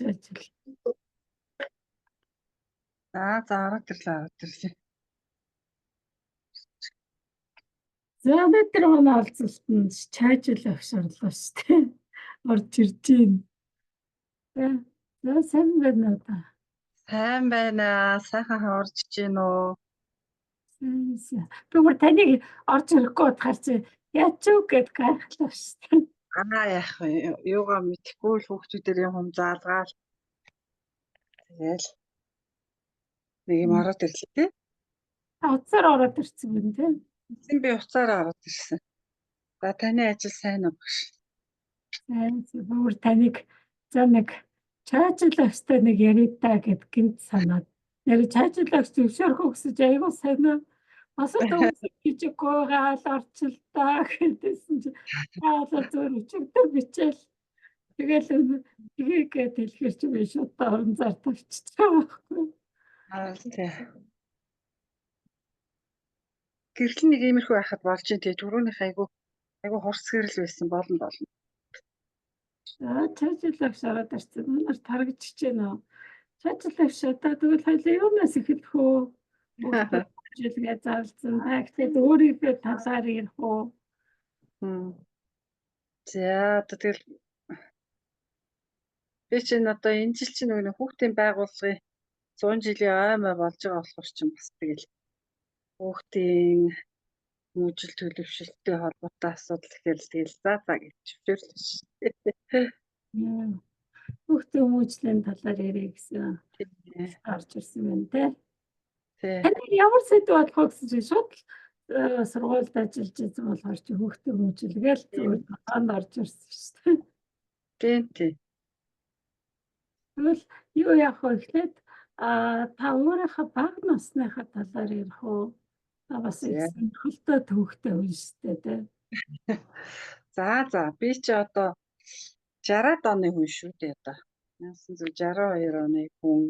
ажил. За ороод ирлээ. За өнөөдөр манай олзолтод чайжил агшарлаа шүү дээ. Орж ирж байна. За сайн байна уу та? Сайн байна. Сайхан орж иж гин үү? Би бүр таныг орж ирэхгүй бодохоор чи яач юу гэд гайхлаа шүү дээ. Яах вэ? Юугаа мэдэхгүй л хүүхдүүдээр юм заалгаал. Тэгэл нэг юм ороод ирлээ тий. Уцаар ороод ирсэн байна тий. Би уцаараа ороод ирсэн. За таны ажил сайн уу багш? Сайн бүр таныг за нэг чайжлагчтай нэг яриадаа гэд гинт санаад. Яг чайжлагч зөвшөөрөх өгсөж айгуу сайн уу? Масад үсчихгүй гаал орчлоо гэдээсэн чи хаалаа зөөр өчигдөр бичээл. Тэгэл тэгээд хэлэхэр чи би шууд орон зар тавьчихсан байхгүй. Тий. Гэрэл нэг иймэрхүү байхад болж тий түрүүнийх айгуу хорс гэрэл байсан болно. Чайжлагч ороод ирсэн. Манайр тарагдчихэж байна уу? Чайжлагч одоо тэгвэл хоёлаа юунаас эхэлэх үү? Жилгээ зарлцсан. Тэгтээ өөрийнхөө талаар ярих уу? За тэгэл би чинь одоо энэ жил чинь нөгөө хүүхдийн байгууллагын 100 жилийн аймаа болж байгаа болохоор чинь бас тэгэл хүүхдийн мужил төлөвшөлттэй холбоотой асуудал гэхэл тэгэл за гэж зөвшөөрлөө шүү дээ. Хүүхдийн мужлийн талаар ярих гэсэн гарч ирсэн байна тий. Таны ямар сэдв болохоо гэсэн шууд сургуульд ажиллаж байсан болохоор чи хүүхдийн мужилгээл зүгээр тоонд орж ирсэн шүү дээ. Тий. Тэгвэл юу яах вэ гэхлээр та өөрийнхөө бага насныхаа талаар ярих уу? Та бас сонирхолтой төвхтэй хүн шүү дээ тий. За би чи одоо 60-аад оны хүн шүү дээ одоо. 1962 оны хүн.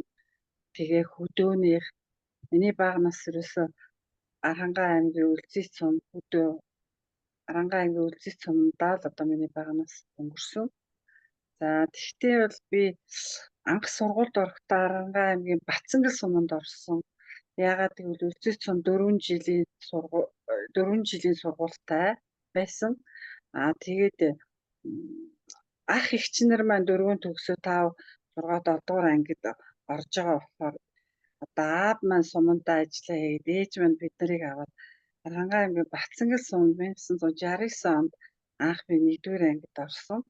Тэгээ хөдөөнийх миний бага нас ерөөсө Арангаан аймгийн Үлзий цум хөдөө Арангаан аймгийн Үлзий цумдаа л одоо миний бага нас өнгөрсөн. За тэгтээ бол би анх сургуульд орохдоо Арангаан аймгийн Бацангал суманд орсон. Яагаад гэвэл Үлзий цум 4 жилийн сургуультай байсан. Тэгээд ах эгчнэр маань 4 төгсөө 5 6 дугаар ангид орж байгаа болохоор одоо аав маань сумандаа ажиллаа хийгээд ээж маань бид нарыг аваад Арангаан аймгийн Бацангал суманд 1969 онд анх би 1-р ангид орсон.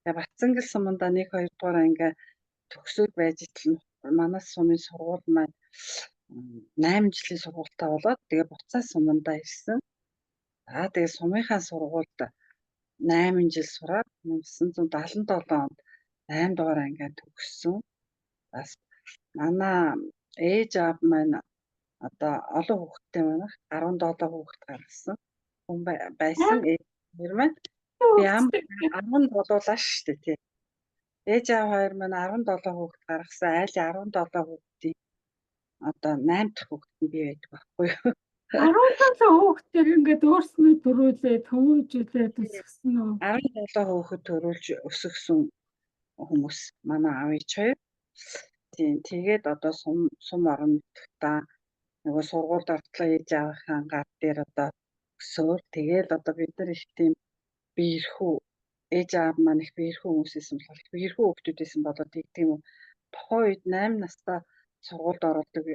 Тэгээ Бацангал сумандаа 1 2 дугаар анги төгсөөд байж итэл манай сумын сургууль маань 8 жилийн сургуультай болоод тэгээ буцаа сумандаа ирсэн. Тэгээ сумынхаа сургуульд 8 жил сураад 1977 онд 8 дугаар ангиа төгссөн. Бас манай ээж аав маань одоо олон хүүхэдтэй манайх 17 хүүхэд гаргасан хүн байсан. Ээж маань би 17-аас шүү дээ тий. Ээж аав хоёр маань 17 хүүхэд гаргасан. Айлын 17 хүүхдийн одоо 8 дахь хүүхэд нь би байдаг байхгүй юу? 17 хүүхдээр ингээд өөрснөө төрүүлээд хүмүүжүүлээд өсгсөн үү? 17 хүүхэд төрүүлж өсгсөн хүмүүс манай аав ээж хоёр. Тийм тэгээд одоо сум орон нутгтаа нөгөө сургуульд ортлоо ээж аавынхаа гар дээр одоо өсөөл тэгээд одоо бид нар их тийм биерхүү ээж аав маань их биерхүү хүмүүс байсан болохоор их биерхүү хүүхдүүд байсан болоод тийм үү тухайн үед 8 настай сургуульд оролдог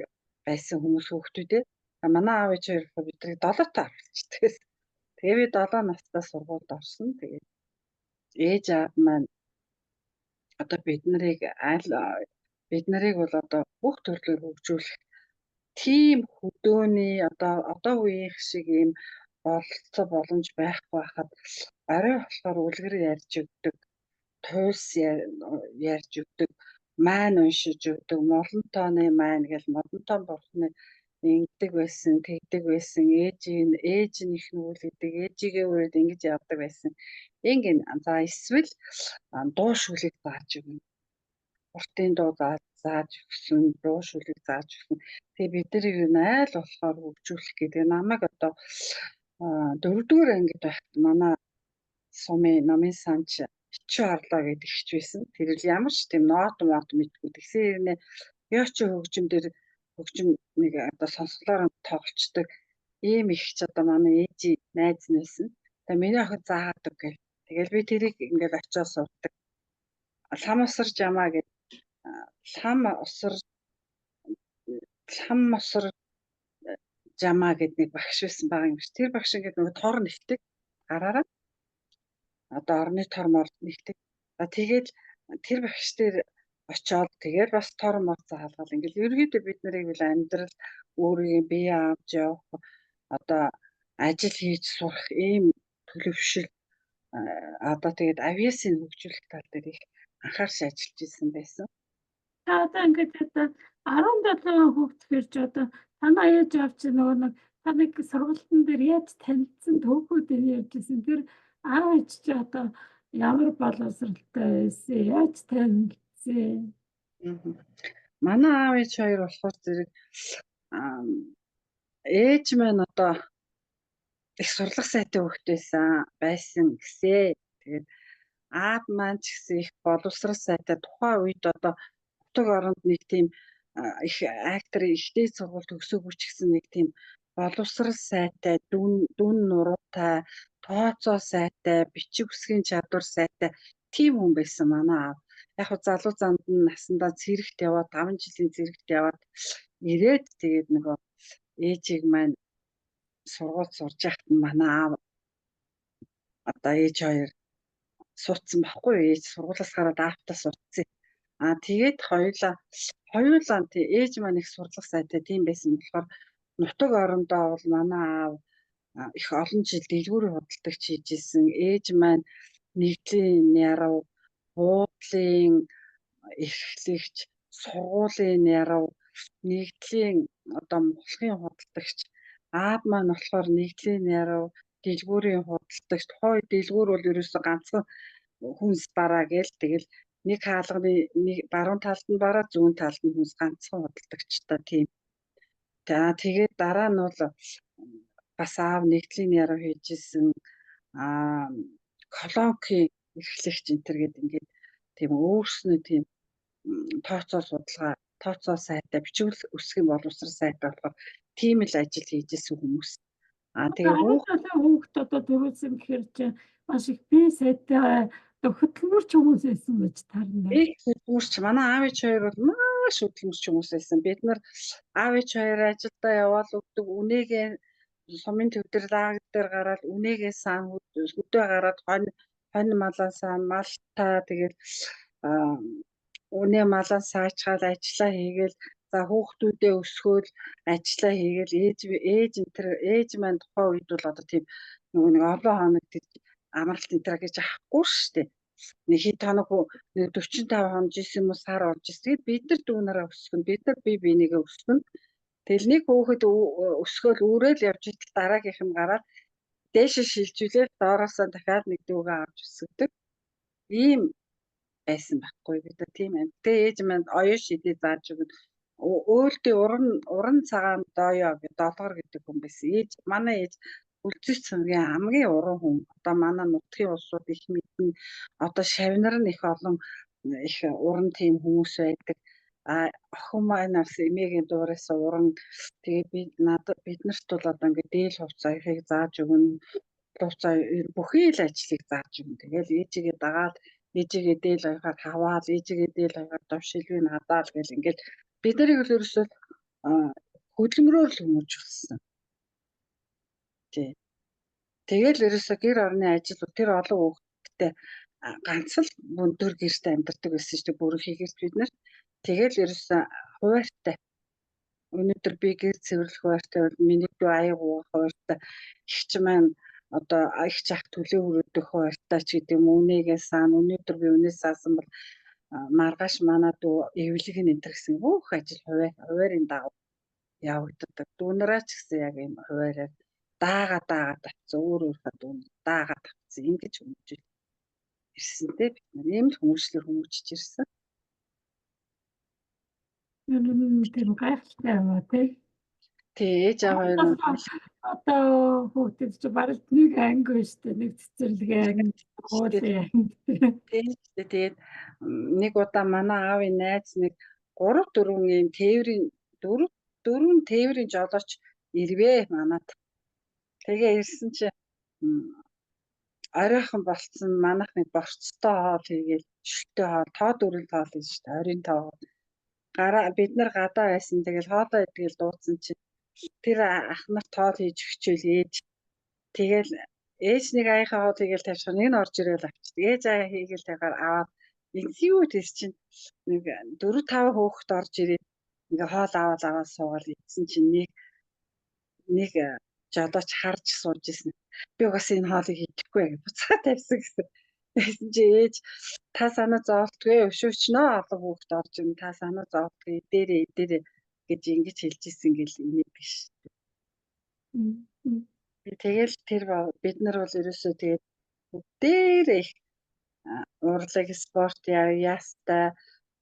байсан хүмүүс хүүхдүүдээ манай аав ээж хоёр биднийг 7-таа оруулчихдаг. Тэгээ би 7 настай сургуульд орсон. Тэгээд ээж аав маань одоо бид нарыг бол одоо бүх төрлөөр хөгжүүлэх тийм хөдөөний одоо үеийнх шиг ийм бололцоо боломж байхгүй хахад орой болохоор үлгэр ярьж өгдөг, туйлс ярьж өгдөг, маань уншиж өгдөг, молонтооны маань гэж молонтоон бурхны ингэдэг байсан, тэгдэг байсан, ээж нь их нүгэл гэдэг, ээжигээ үрээд ингэж явдаг байсан. Ингэн за эсвэл дуу шүлэг зааж өгнө. Уртын дуу зааж өгсөн, дуу шүлэг зааж өгсөн. Тэгээ бид нарыг айл болохоор хөгжүүлэх гэдэг намайг одоо 4-р ангид байхад манай сумын номын санч ичүү орлоо гэдэг ихч байсан. Тэр л ямар ч тийм нот мэдгүй. Тэгсэн хэрнээ яочи хөгжим дээр хөгжим нэг одоо сонсголоор тоглолцдог ийм ихч одоо манай ээжи найз нэсэн. Тэгээ миний охид заадаг гэл. Тэгэл би тэрийг ингээд очиод суудаг. Лам усар жамаа гэдэг лам усар жамаа гэдэг нэг багш байсан байгаа юм шиг. Тэр багш ингээд нөгөө тор нэгтэг гараараа одоо орны тор мор нэгтэг. Тэгээд тэр багш дээр очиод тэгээд бас тор мор заалгал ингээд ерөөдөө бид нарыг л амьдрал өөрийн бие авч явах одоо ажил хийж сурах ийм төлөвшил одоо тэгээд авиасын хөгжүүлэлт тал дээр их анхаарч ажиллаж исэн байсан. Та одоо ингээд одоо 17 хүүхэд ирж одоо танаа ээж авч нөгөө нэг та нэг сургалтын дээр яаж танилцсан төөхүүдээр ярьжсэн. Тэр аав ээж чи одоо ямар боловсралтай байсан? Яаж танилцсан? Манай аав ээж хоёр болохоор зэрэг ээж маань одоо их сурлах сайтай хүүхэд байсан гэсээ. Тэгээд аав маань ч гэсэн их боловсрал сайтай тухайн үед одоо нутаг оронд нэг тийм их актер ихтэй сургууль төгсөөгүй ч гэсэн нэг тийм боловсрал сайтай, дүн нуруутай, тооцоо сайтай, бичиг үсгийн чадвар сайтай тийм хүн байсан манай аав. Яг хөө залуу занд нь насандаа цэрэгт яваад 5 жилийн цэрэгт яваад ирээд тэгээд нөгөө ээжийг маань сургууль сурж яхад нь манай аав одоо ээж хоёр суудсан баггүй ээж сургуулиас гараад аавтаа суудсан. Тэгээд хоёулаа тий ээж маань их сурлах сайтай тийм байсан болохоор нутаг орондоо бол манай аав их олон жил дэлгүүрийн худалдагч хийж исэн. Ээж маань нэгдлийн ярав, буудлын эрхлэгч, сургуулийн ярав, нэгдлийн одоо мухлагын худалдагч. Аав маань болохоор нэгдлийн ярав, дэлгүүрийн худалдагч. Тухайн үед дэлгүүр бол ерөөсөө ганцхан хүнс бараа гээл тэгэл нэг хаалганы нэг баруун талд нь бараа, зүүн талд нь хүнс ганцхан худалдагчтай тийм. Тэгээд дараа нь бол бас аав нэгдлийн ярав хийжсэн колонкийн эрхлэгч энтер гэдэг ингээд тийм өөрснөө тийм тооцоо судалгаа, тооцоо сайтай, бичиг үсгийн боловсрал сайтай болохоор тийм л ажил хийжсэн хүмүүс. Тэгээ хүүхэд одоо дөрөвсөн гэхээр чи маш их бие сайтай хөдөлмөрч хүмүүс байсан гэж тарна. Их хөдөлмөрч манай аав ээж хоёр бол маш хөдөлмөрч хүмүүс байсан. Бид нар аав ээж хоёр ажилдаа яваал өгдөг үнэгээ сумын төв дээр лагер дээр гараад үнэгээ сан хөдөө гараад хонь малаа сан малтаа тэгээд үнэ малаа саачгаал ажиллаа хийгээл за хүүхдүүдээ өсгөөл ажиллаа хийгээл ээж маань тухайн үед бол одоо тийм нэг олон хоног амралт энтер гэж авахгүй шүү дээ. Нэг хэд хоног 45 хоног жисэн юм уу сар орж ирсэн. Тэгээд бид нар дүүнараа өсгөн бид нар бие бинийгээ өсгөн. Тэгэл нэг хүүхэд өсгөөл үүрэл явж идэл дараагийнх нь гараад дээшээ шилжүүлээд доороосоо дахиад нэг дүүгээ авч өсгөдөг. Ийм байсан байхгүй бид нар тийм юм. Тэгээ ээж маань оёо шидээ зааж өгöd өөлтөө уран цагаан дооёо гэдэг долгор гэдэг хүн байсан. Манай ээж үлзий цэвгийн хамгийн уран хүн. Одоо манай нутгийн улсууд их мэднэ. Одоо шавнар нь их олон их уран тийм хүмүүс байдаг. Охин маань бас эмээгийн дуураас уран. Тэгээ биднэрт бол одоо ингээд дээл хувцаахыг зааж өгнө. Хувцаа бүхий л ажлыг зааж өгнө. Тэгэл ээжигээ дагаад ээжигээ дээл ойхоор хаваал, ээжигээ дээл ойхоор давшилвыг хадаал гэл ингээд бид нарыг л ерөөсөө хөдөлмөрөөр л хүмүүж болсон. Тий. Тэгэл ерөөсөө гэр орны ажил тэр олон хүүхэдтэй ганц л өндөр гэрт амьдардаг байсан шүү дээ бүрхийгээс бид нар. Тэгэл ерөөсөө хуваартай. Өнөөдөр би гэр цэвэрлэх хуваартай бол миний дүү аяг уух хуваартай. Ихч маань одоо их чах төлөө хүрээдэх хуваартай ч гэдэг юм үнэгээ сан өнөөдөр би үнээс саасан бол маргааш манай дүү эвлэг нь энтер гэсэн бүх ажил хуваарийн дагав явагддаг. Дүүнараа ч гэсэн яг юм хуваараар даагаад авцсан өөрийнхөө дүүн даагаад авцсан ингэж хүмүүжил ирсэнтэй бид нар ийм л хүмүүжлэр хүмүүжиж ирсэн. Тэр гайхалтай байгаа тий. Тий, ээж аав хоёр нь Одоо хүүхдэд чи бараг нэг анги биш үү? Нэг цэцэрлэгээ анги, уулын анги. тийм шүү дээ. Тэгээд нэг удаа манай аавын найз нэг 3-4 ийм тээврийн 4 тээврийн жолооч ирвээ манад. Тэгээ ирсэн чи оройхон болцсон манайх нэг борцтой хоол хийгээл шүлтэй хоол тоо дөрвөн хоол хийж шүү дээ. Оройн тоо. Бид нар гадаа байсан. Тэгэл хоолоо идгээл дуудсан чи тэр ах нар тоол хийж өгчөөл ээж. Тэгэл ээж нэг аяхаа хоол хийгээл тавьчих нэг нь орж ирээл авчид. Ээж аяа хийгээл тавихаар аваад юу тийс чинь нэг 4-5 хөөхт орж ирээд ингээ хоол аваад суугаад идсэн чинь нэг жолооч харж сууж ирсэн. Би угаас энэ хоолыг хийхгүй гэж буцаа тавьсан гэсэн. Тэгсэн чи ээж та санаа зовлтгүй өшөөчнөө олон хүүхд орж ирнэ. Та санаа зовлтгүй дээрээ гэж ингэж хэлж ирсэн гэл инээд биш. Тэгэл тэр бид нар бол ерөөсөө тэгээд бүгдээрээ урлаг спорт яастай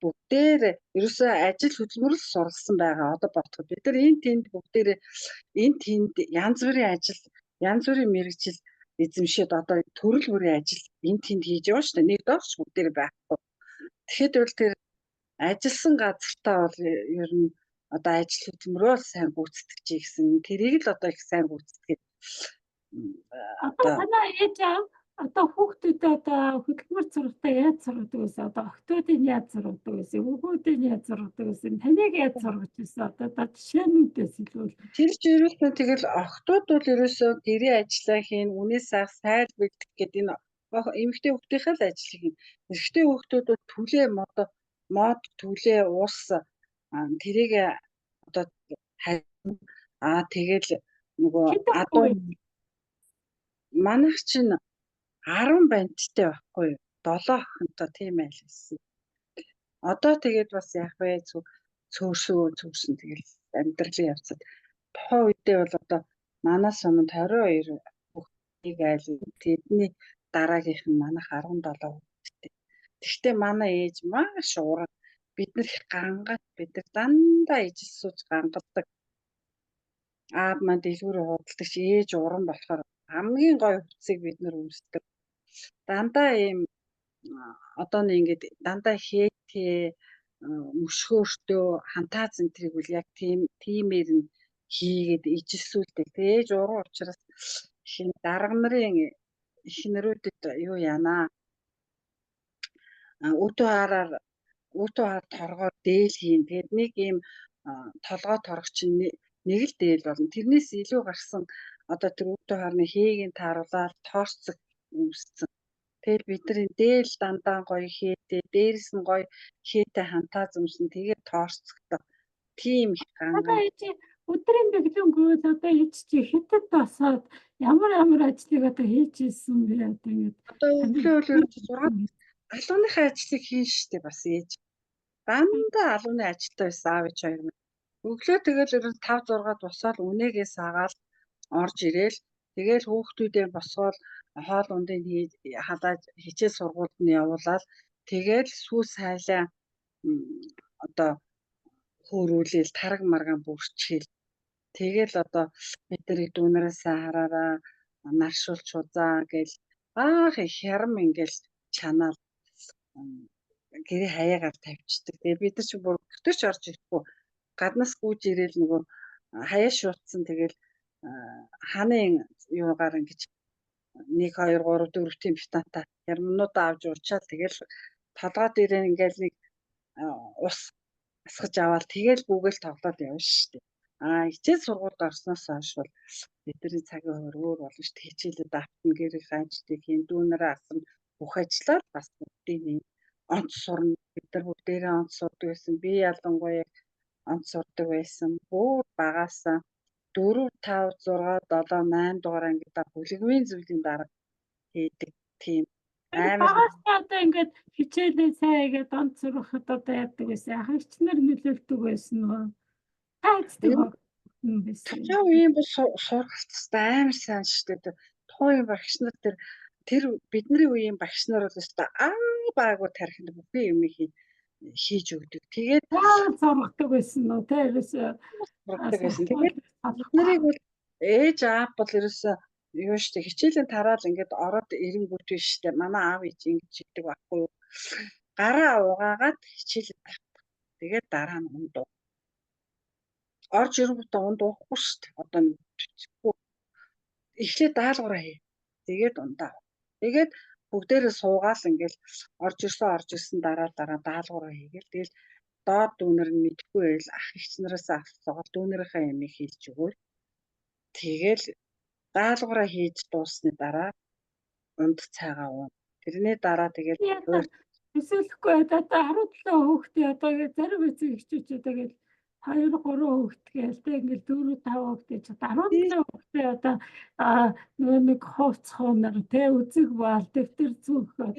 бүгдээр ерөөсөө ажил хөдөлмөрлөл суралцсан байгаа. Одоо бодоход бид нар энэ тэнд бүгдээрээ энэ тэнд янз бүрийн ажил, янз бүрийн мэргэжил эзэмшээд одоо төрөл бүрийн ажил энэ тэнд хийж яваа шүү дээ. Нэг доогч бүгдээрээ байхгүй. Тэгэхэд бол тэр ажилласан газартаа бол ер нь одоо ажил хөдөлмөрөө сайн гүйцэтгэж гэсэн тэрийг л одоо их сайн гүйцэтгээд одоо танаа ээж аав одоо хүүхдүүдэд одоо хөдөлмөр зургатаа яаж сургадаг вэ? Одоо охтуудын яаж сургадаг вэ? Хүүхдүүдийн яаж сургадаг вэ? Таныг яаж сургаж байсан? Одоо жишээнүүдээс хэлвэл тэр ч ерөөсөө тэгэл охтууд бол ерөөсөө гэрээ ажиллаа хийн, үнээс ах сайл бэлдэх гэдэг энэ эмэгтэй хүүхдийнхээ л ажил хийн. Эрэгтэй хүүхдүүд бол түлээ мод түлээ уус тэрийг одоо тэгэл нөгөө адуу манайх чинь 10 банттай байхгүй юу? 7 охинтой тийм айл хэлсэн. Одоо тэгээд бас яах вэ? Цөөрсөн тэгэл амьдралын явцад тухайн үедээ бол одоо манаас өмнө 22 хүүхдийг айл тэдний дараагийнх нь манайх 17 хүүхэдтэй. Тэгвэл манай ээж маш уран бид нар их гангаад бид нар дандаа ижил сууж гангадаг. Аав маань дэлгүүрээ худалдаг чи ээж уран болохоор хамгийн гоё хүчийг бид нар үүсдэг. Дандаа ийм одоо нэг ингээд дандаа хээтэй мөшгөөртөө хантаа центрийг үл яг тиймээр нь хийгээд ижилсүүлдэг. Ээж уран учраас хин дарга нарын эхнэрүүдэд юу яанаа өдөө хаар торгоор дээл хийн. Тэгээд нэг ийм толгой торгоч нэг л дээл болно. Тэрнээс илүү гарсан одоо тэр өдөө хаарны хийгийн тааруулаад тоорцог үүссэн. Тэгээд бидний дээл дандаа гоё хээтэй, дээрээс нь гоё хээтэй хантаа зүмсэн тэгээд тоорцогтой. Тийм их ганган. Өдрийн бэглэнгүүд одоо ээж чи хэтэд босоод ямар ажлыг одоо хийж ирсэн бэ одоо ингэж. Одоо өглөө 6 алууныхаа ажлыг хийн штэ бас ээж. Дандаа алууны ажилтай байсан аав ээж хоёр. Өглөө тэгэл 5-6-д босоод үнээгээ саагаал орж ирээл тэгэл хүүхдүүдээ босгоол хоол ундыг халааж хичээл сургуульд нь явуулаад тэгэл сүүс хайлаа одоо хөөрүүлээл тараг маргаан бүрчээл тэгэл одоо бидний дүүнээсээ хараараа наршуулч хузаа гэл их хярам ингээл чанаал гэрээ хаяагаар тавьчихдаг. Тэгээ бид нар ч бүр өтөрч орж ирэхгүй гаднаас гүйж ирээл нөгөө хаяа шуутсан тэгэл ханын юугаар ингэж 1 2 3 4 тийм битанта ярмнуудаа авч уучаал тэгэл толгой дээрээ ингээл нэг ус асгаж аваад тэгэл гүүгээл тоглоод явна шүү дээ. Хичээл сургуульд орсноос хойш бол бидний цагийн хуваар өөр болно шүү дээ. Хичээлүүд автна гэрээ ханчдаг хийн дүүнэрээ асна бүх ажлаар бас бүгдийг онц сурна. Бид нар бүгдээрээ онц сурдаг байсан. Би ялангуяа онц сурдаг байсан. Бүр багаасаа 4 5 6 7 8 дугаар ангидаа бүлэгмийн зүйлийн дарга хийдэг тийм амар одоо ингээд хичээлээ сайн игээд онц сурахад одоо яадаг байсан. Ахигчнэр нөлөөлдөг байсан уу? Хайцдаг юм байсан. Яг ийм бол сургалтстай амар сайн шүү дээ. Тухайн багш нар тэр бидний үеийн багш нар бол өстой баагүй тархинд бүхэн юм хийж өгдөг. Тэгээд сургадаг байсан уу? Тэрээс сургадаг байсан. Тэгээд Нарыг бол ээж аав бол ерөөсөө юу штэ хичээлийн тараал ингээд ороод ирэнгүүт биш штэ манай аав ээж ингэж хэлдэг байхгүй юу. Гараа угаагаад хичээлээ тавьдаг. Тэгээд дараа нь ундуу. Орж ирэнгүүт унд уухгүй штэ. Одоо эхлээд даалгавраа хий. Тэгээд ундаа. Тэгээд бүгдээрээ суугаал ингээл орж ирсэн дараа даалгавраа хийгээл тэгэл доод дүүнэр нь мэдхгүй байл ах эгч нараас авцгаа дүүнэрийнхээ ямиг хийж өгөөл. Тэгэл даалгавраа хийж дуусны дараа унд цайгаа уун. Тэрний дараа тэгэл төсөөлөхгүй одоо 17 хүүхдээ одоо зарим эцэг эхчүүд тэгээд 2 3 хүүхэд гээл тэг ингээл 4 5 хүүхдээ ч 17 хүүхдээ одоо нөгөө нэг хувц хуунаар тэ үзэг баал дэвтэр зүг одоо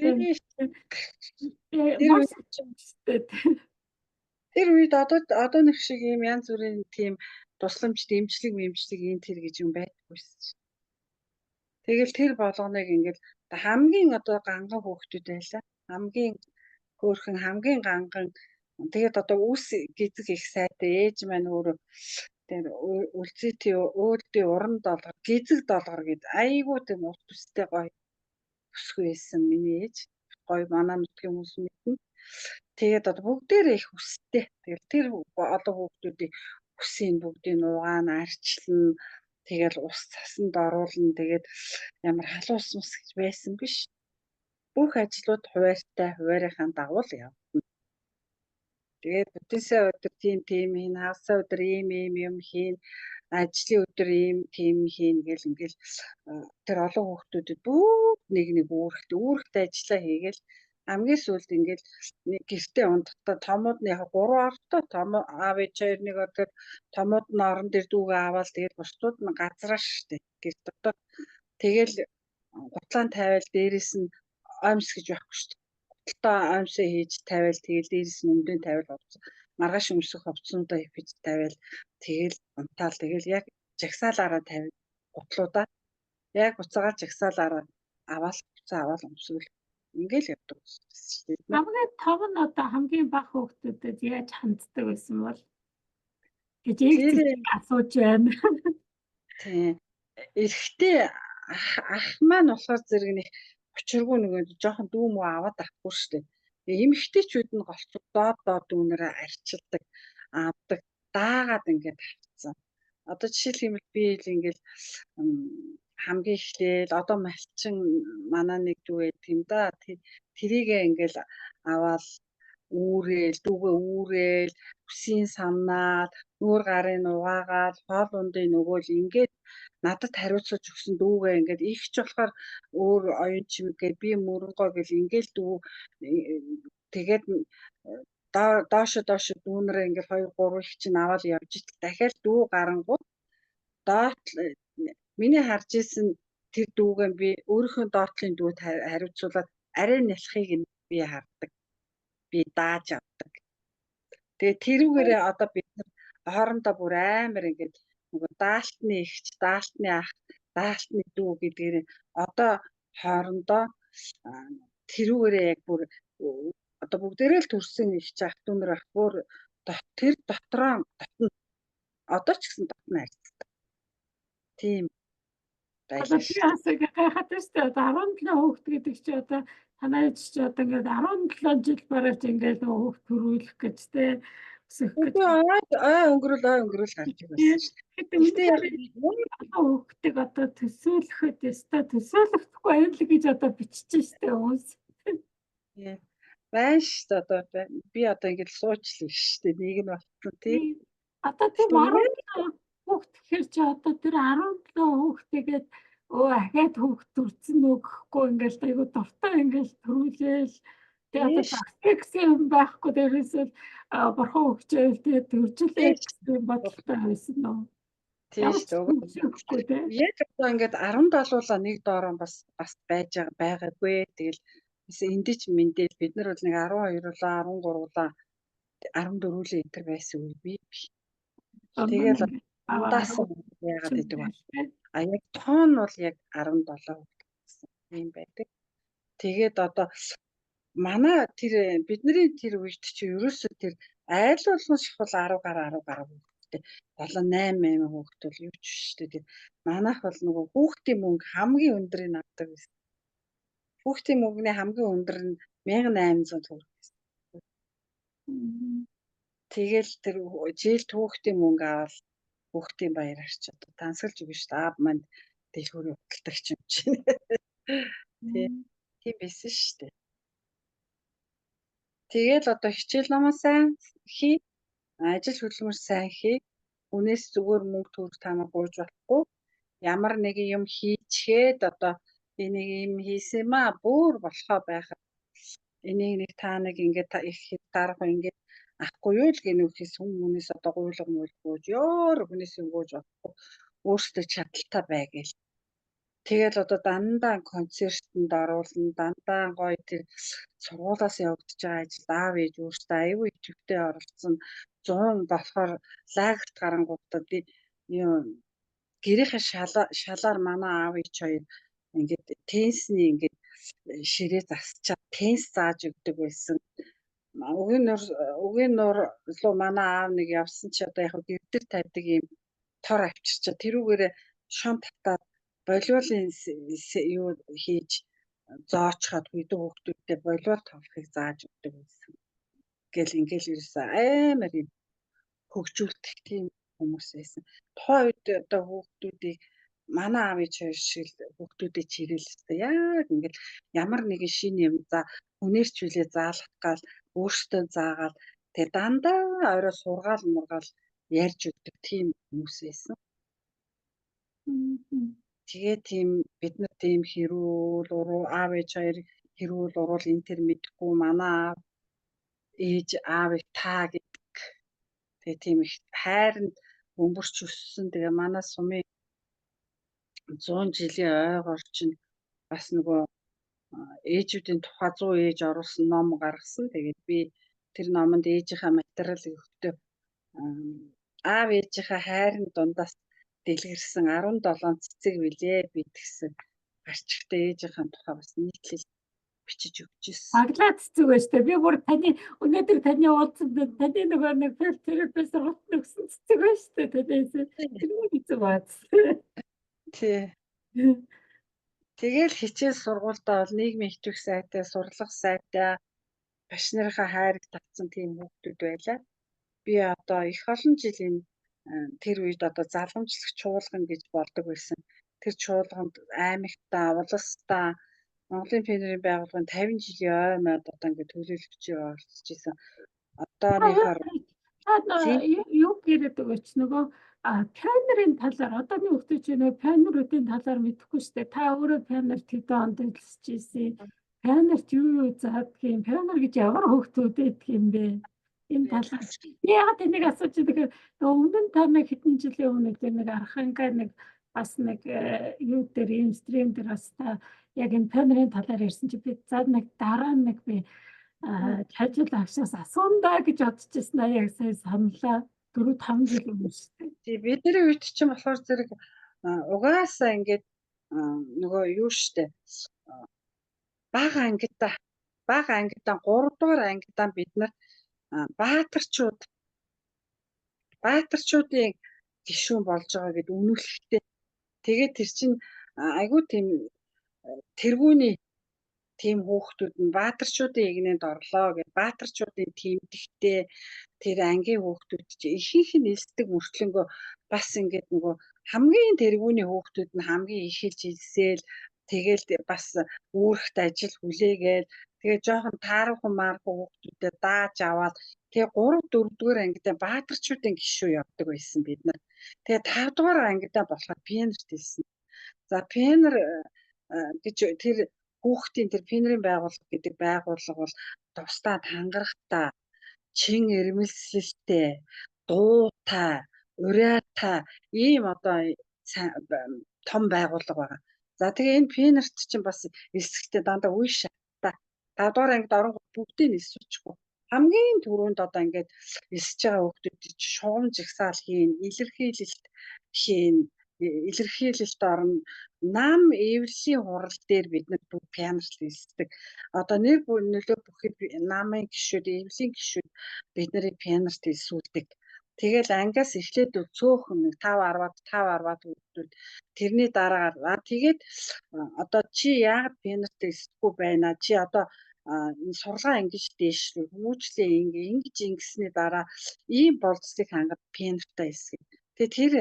тэр үед одоо нэг шиг ийм янз бүрийн тийм тусламж дэмжлэг энэ тэр гэж юм байдаггүйсэн. Тэгэл тэр болгоныг ингээл хамгийн одоо ганган хүүхдүүд байлаа. Хамгийн хөөрхөн хамгийн ганган тэгээд одоо үс гизэг их сайтай ээж маань өөрөө тэр үлзийтэй өөдөө уран долгор гизэг долгор гэд айгуу тийм урт үстэй гоё өсгөө байсан миний ээж гоё манай нутгийн хүмүүс мэднэ. Тэгээд одоо бүгдээрээ их үстэй. Тэгэл тэр одоо хүүхдүүдийг үсийн бүгдийг нугаана арчлана. Тэгэл ус цасанд оруулна. Тэгээд ямар халуус мус гэж байсан биш. Бүх ажлууд хуваарийнхаа дагуу л явна. Тэгээд бүтэнсээ өдөр тийм хийн, хагасаа өдөр ийм юм хийн, ажлын өдөр тийм хийн гэл ингээл тэр олон хүүхдүүдэд бүгд нэг үүрэгтэй ажиллаа хийгээл хамгийн сүүлд ингээл нэг гэртээ унтахтаа томууд нь яг 3 ортой том аав ээж хоёр нэг одоо томууд нь орон дээр дүүгээ аваад тэгээд бусдууд нь газраа штэ гэр дотор тэгэл гутлаан тавиал дээрээс нь оймс гэж байхгүй штэ гуталтаа оймсоо хийж тавиал тэгэл дээрээс нь өмдөө тавиал маргааш өмсөх хувцсуудаа хөвж тавиал тэгэл унтаал тэгэл яг жагсаалаараа тавиал гутлуудаа яг буцаагаар жагсаалаараа аваад буцаа аваад өмсвөл ингээл явдаг шүү дээ. Хамгийн том нь одоо хамгийн бага хүүхдүүдэд яаж ханддаг байсан бол гэж ээлжид асууж байна. Тийм. Эрэхтэй ах маань болохоор зэрэг нэг учиргүй нөгөө жоохон дүү мөө аваад авахгүй шүү дээ. Эмэгтэйчүүд нь голцоо доод дүүнэрээ арчилдаг, авдаг, даагаад ингээд тавьчихсан. Одоо жишээлбэл би л ингээл хамгийн эхлээл одоо малчин манай нэг дүү байдаг юм да. Тэрийгээ ингээл аваад дүүгээ үүрээл, үсийн санаад, нүүр гарын угаагаад, хоол ундын нөгөө л ингээд надад хариуцаж өгсөн дүүгээ ингээд ихч болохоор өөр оюун чимгээ би мөрөнгөө гэл ингээл дүү тэгээд доошо дүүнэрээ ингээд 2 3 их чинь аваад явж ит дахиад дүү гарангууд доот миний харж исэн тэр дүүгээ би өөрийнхөө доотлын дүүд хариуцуулаад арай нялхыг нь би хардаг. Би дааж авдаг. Тэгээ тэрүүгээрээ одоо бид хоорондоо бүр амар ингээд нөгөө даалтны ихч, даалтны ах, даалтны дүү гэдгээр одоо хоорондоо тэрүүгээрээ яг бүр одоо бүгдээрээ л төрсэн ихч ах дүүнэр ах бүр тэр дотроо дотно одоо ч гэсэн дотно харилцдаг. Тийм. Одоо би асууж гайхаад шүү дээ. 17 хүүхэд гэдэг чи одоо танай ээж чи одоо ингээд 17 жил бараж ингээд нөгөө хүүхд төрүүлэх гэж те өсөх гэж. Өнгөрүүл гарч байсан шүү дээ. Хүүхдийг одоо төсөөлөхөд ёстой төсөөлөхгүй аюул гэж одоо биччихэж штэ хүмүүс. Байна шүү дээ одоо би одоо ингээд суучлаа шүү дээ. Нэг нь болсон тийм. Одоо тийм 17 хүүхд гэхэр чи одоо тэр 17 хүүхдтэйгээд ахаад хүүхд төрсөн нөгөхгүй ингээл айгу дуртай ингээл төрүүлээл тэгээ одоо такси гэсэн юм байхгүй дээрээсээ бурхан өгчөөл тэгээ төржүүлээ гэсэн бодолтой байсан нөө. Тийм шүү дээ. Яг одоо ингээд 17-уулаа нэг доороо бас байж байгаагүй. Тэгэл эндээ ч мэдээл бид нар бол нэг 12-уулаа 13-уулаа 14-үүлээ энэ төр байсан үе би. Тэгэл ундаас яагаад гэдэг вэ? Яг тоон бол яг 17 гэсэн юм байдаг. Тэгээд одоо манай тэр бидний тэр үед чи ерөөсөө тэр айл болгон шахал 10 гаруй хүүхдтэй 7-8 хүүхэд бол юу ч биш шүү дээ. Манайх бол нөгөө хүүхдийн мөнгө хамгийн өндрийг авдаг байсан. Хүүхдийн мөнгөний хамгийн өндөр нь 1800 төгрөг байсан. Тэгэл тэр жилд хүүхдийн мөнгө аваад хүүхдийн баяр арч одоо тансалж өгнө шүү дээ. Аав манд дэлгүүрийн худалдагч юм чинь. Тийм байсан шүү дээ. Тэгэл одоо хичээл намаа сайн хий, ажил хөдөлмөр сайн хий. Үнээс зүгээр мөнгө төгрөг таамаг гуйж болохгүй. Ямар нэг юм хийчихэд одоо энийг юм хийсэн юм аа бүр болохоо байхад энийг нэг та нэг ингээд их хэд дарах ингээд ахгүй юу л гэнүүхээс хүмүүнээс одоо гуйлга муулгууж ёор хүнээс юм гууж болохгүй. Өөртөө чадaltaй бай гээл. Тэгэл одоо дандаа концертанд оруулна, дандаа гоё тэр сургуулаас явагдаж байгаа ажил аав ээж өөртөө аюу идэвхтэй оролцсон 100 болохоор лагерт гарангуудад би гэрийнхээ шалаар манай аав ээж хоёр ингээд тенсний ингээд ширээ засчаад тенс зааж өгдөг байсан. Угийн нуур руу манай аав нэг явсан чи одоо яг гэрдэр тавьдаг юм тор авчирчаа тэрүүгээрээ шон татаад волейболын юу хийж зоочхоод үйдэг хүүхдүүдтэй волейбол тоглохыг зааж өгдөг байсан. Гэл ингээл ерөөсөө амар юм хөгжүүлдэг тийм хүмүүс байсан. Тухайн үед одоо хүүхдүүдийг манай аав ээж хоёр шиг хүүхдүүдээ чирээлсэн. Яг ингээд ямар нэгэн шинэ юм за хүнээрч хүлээ заалах гал өөртөө заагаад тэгээ дандаа орой сургаал мургаал ярьж өгдөг тийм хүмүүс байсан. Тэгээ тийм бид нар тийм хэрүүл уруу аав ээж хоёр хэрүүл уруул энэ төр мэдхгүй манай аав ээж аавыг таа гэдэг. Тэгээ тийм их хайранд өмөрч өссөн. Тэгээ манай сумын 100 жилийн ойгоор чинь бас нөгөө ээжүүдийн тухай 100 ээж оруулсан ном гаргасан. Тэгээд би тэр номонд ээжийнхээ материалыг өгтөө аав ээжийнхээ хайрын дундаас дэлгэрсэн 17 цэцэг билээ би тэгсэн гарчигтай ээжийнхээ тухай бас нийтлэл бичиж өгчээсэн. Аглаа цэцэг байж тээ. Би бүр таны өнөөдөр таны уулзсан таны нөгөө нэг терапевт сургалт өгсөн цэцэг байж тээ. Танаас тэр үү хэцүү бац. Тий. Тэгэл хичээл сургуультай бол нийгмийн хичээх сайтай, сурлах сайтай, багш нарын хайрыг татсан тийм хүүхдүүд байлаа. Би одоо их олон жилийн тэр үед одоо залгамжлах чуулган гэж болдог байсан. Тэр чуулганд аймагтаа, улстай Монголын пионерийн байгууллагын 50 жилийн ой мод одоо ингээд төлөөлөгчөөр оролцож исэн. Одооныхоор юу гэдэг өгөөч нөгөө пионерын талаар одооний хүүхдүүд чинь нөгөө пионеруудын талаар мэдэхгүй шүү дээ. Та өөрөө пионерт хэдэн онд ажиллаж ирсэн? Пионерт юу заадгийг, пионер гэж ямар хүүхдүүд байдаг юм бэ? Энэ талаар. Би яагаад энийг асууж байгаа нөгөө өмнө нь та нэг хэдэн жилийн өмнө нэг арханга нэг бас нэг юу дээр ийм стрим дээр бас та яг энэ пионерын талаар ярьсан чи би зад нэг дараа нэг би ажил авшаас асуундаа гэж бодож ирсэн аа яг сая саналаа 4-5 жил өмнө шүү дээ. Тий бидний үед чинь болохоор зэрэг угаасаа ингээд нөгөө юу штэ бага ангидаа 3 дугаар ангидаа бид нар баатарчуудын гишүүн болж байгаа гэд үнэлэхтэй. Тэгээд тэр чинь айгүй тийм тэргүүний тийм хүүхдүүд нь баатарчуудын игнэнд орлоо гэж баатарчуудын тэмдэгтэй тэр ангийн хүүхдүүд чинь ихэнх нь нэлсдэг мөртлөнгөө бас ингээд нөгөө хамгийн тэргүүний хүүхдүүд нь хамгийн их хэлж хэлсээл тэгэл бас үүрэгт ажил хүлээгээл тэгээ жоохон таарахгүй маарахгүй хүүхдүүдэд дааж аваад тэгээ 3-4 дугаар ангидаа баатарчуудын гишүү явдаг байсан бид нар. Тэгээ 5 дугаар ангидаа болохоор пионерт хэлсэн. За пионер гэж тэр хүүхдийн тэр пионерын байгууллага гэдэг байгууллага бол тусдаа тангарахтай, чин ирмэлцэлтэй, дуутай, урайтай ийм одоо том байгууллага байгаа. За тэгээ энэ пионерт чинь бас эсгэлтэй дандаа үе шаттай. 5 дугаар ангид оронгууд бүгдийг нисвэчихгүй. Хамгийн түрүүнд одоо ингээд нисэж байгаа хүүхдүүд шугам жагсаал хийн, илэрхийлэлт хийн, илэрхийлэлт орно. Нам эвлэлийн хурал дээр бид нар бүгд пионерт хэлдэг. Одоо нэр нөлөө бүхэд намын гишүүд, эвлэлийн гишүүд бид нарыг пионерт хэлсүүлдэг. Тэгэл ангиас эхлээд цөөхөн нэг 5 10-аад хүүхдүүд тэрний дараагаар тэгээд одоо чи яагаад пенертэй эсэхгүй байна? Чи одоо энэ сургаа ингэж дээш рүү хүмүүжлээ ингэж ингэсний дараа ийм болцлыг хангад пенертэй эсэх. Тэгээ тэр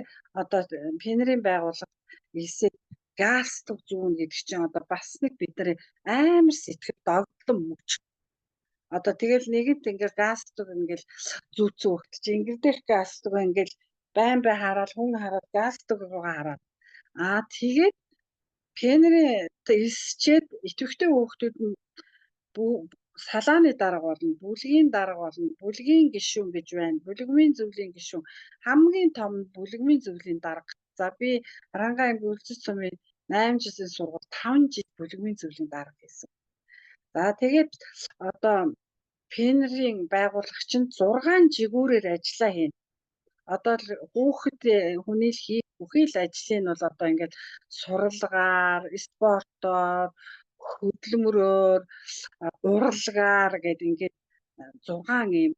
одоо пенерийн байгууллага эсээд гастик зүүн гэдэг чинь одоо бас нэг бидний амар сэтгэл догтлон мөч. Одоо тэгэл нэгэнт ингээл гастик ингээл зүүцэн хөхт чи ингэдэх гастик ингээл байн хараад хүн хараад гастик руугаа хараад тэгээд пенерийн эсчээд идэвхтэй хүүхдүүд нь салааны дарга болно, бүлгийн дарга болно, бүлгийн гишүүн гэж байна. Бүлэгмийн зөвлөлийн гишүүн хамгийн том нь бүлэгмийн зөвлөлийн дарга. За би Харангаан Гүлцэт сумын 8 жилийн сургууль 5 жил бүлэгмийн зөвлөлийн дарга гэсэн. За тэгээд одоо пенерийн байгуулагч нь 6 жигүүрээр ажиллаа хийнэ. Одоо л хүүхэд хүний л хийх бүхий л ажлыг нь бол одоо ингээд суралгаар, спортоор, хөдөлмөрөөр, уралгаар гэдэг ингээд 6 ийм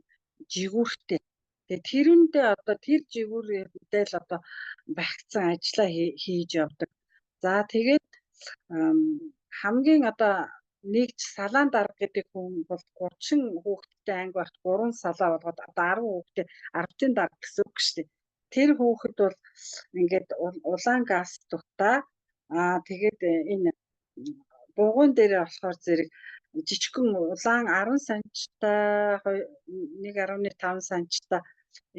жигүүртэй. Тэгээ тэрүүндээ одоо тэр жигүүрүүдээ л одоо багцсан ажиллаа хийж явдаг. За тэгээд хамгийн одоо нэгж салаан дарга гэдэг хүн бол 30 хүүхэдтэй анги багт 3 салаа болгоод одоо 10 хүүхэдтэй 10-ын дарга гэсэн үг шүү дээ. Тэр хүүхэд бол ингээд улаан газ дутаа тэгээд энэ бугуун дээр болохоор зэрэг жижигхэн улаан 10 см-тай 1.5 см-тай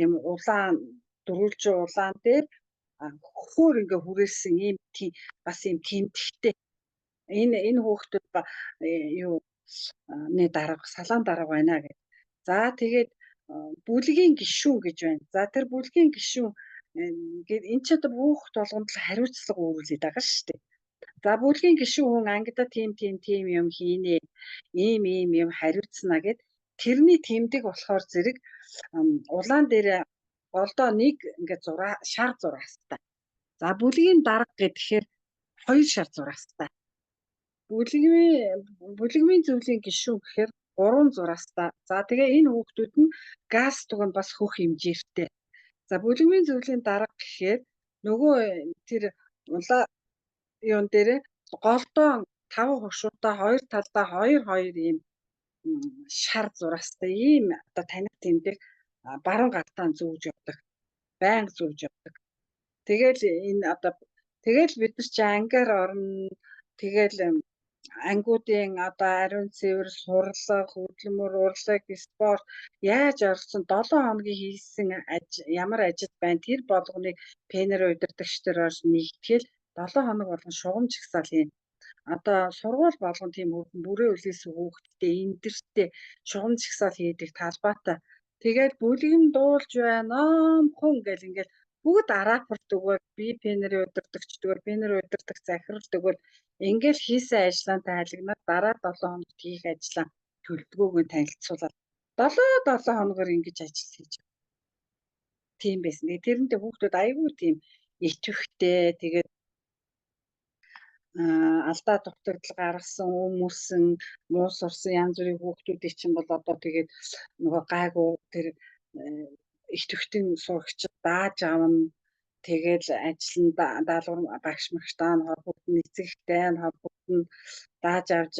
юм улаан дөрвөлжин улаан дээр хөөр ингээ хүрээсэн ийм бас ийм тэмдэгтэй энэ хүүхдүүд юу дарга салаан дарга байна гэх. За тэгээд бүлгийн гишүүн гэж байна. За тэр бүлгийн гишүүн гээд эн чинь одоо хүүхд болгонд л хариуцлага үүрүүлээд байгаа шүү дээ. За бүлгийн гишүүн хүн ангидаа тийм юм хийнэ. Ийм хариуцна гэд тэрний тэмдэг болохоор зэрэг улаан дээр голдоо нэг ингээ шар зурагтай. За бүлгийн дарга гэхээр 2 шар зурагтай. Бүлэгмийн зөвлөлийн гишүүн гэхээр 3 зурагтай. За тэгээ энэ хүүхдүүд нь гастик нь бас хөх хэмжээртэй. За бүлэгмийн зөвлөлийн дарга гэхээр нөгөө тэр юун дээр голдоо 5 хошуутай 2 талдаа 2 ийм шар зурагтай ийм одоо таних тэмдэг баруун гартаа зүүж явдаг. Байнга зүүж явдаг. Тэгэл энэ одоо тэгэл бид нар чи ангиар орно. Тэгэл ангиудын одоо ариун цэвэр, сурлага, хөдөлмөр, урлаг, спорт яаж орсон 7 хоногийн хийсэн ямар ажил байна тэр болгоныг пенер удирдагч нар орж нэгтгэл 7 хоног болгон шугам жагсаал хийнэ. Одоо сургууль болгон тийм бүрээ үлээсэн хүүхдтэй эндэртэй шугам жагсаал хийдэг талбайтай. Тэгээд бүлэм дуулж байна, ном гэл ингээл бүгд рапорт өгөөд би пенерийн удирдагч тэгвэл пенер удирдах захирал тэгвэл ингээл хийсэн ажлаа тайлагнаад дараа 7 хоногт хийх ажлаа төлөвлөгөөгөө танилцуулаад 7 хоногор ингэж ажил хийж. Тийм байсан. Тэрнтэй хүүхдүүд аягүй тийм итвэхтэй тэгээд алдаа дутагдал гаргасан, өмөрсөн, муу сурсан янз бүрийн хүүхдүүдийн чинь бол одоо тэгээд нөгөө гайгүй тэр итвэхтэн сурагчид дааж авна. Тэгэл ажил нь даалгавар багш магштай нь холбогдно, эцэгтэй нь холбогдно, дааж авч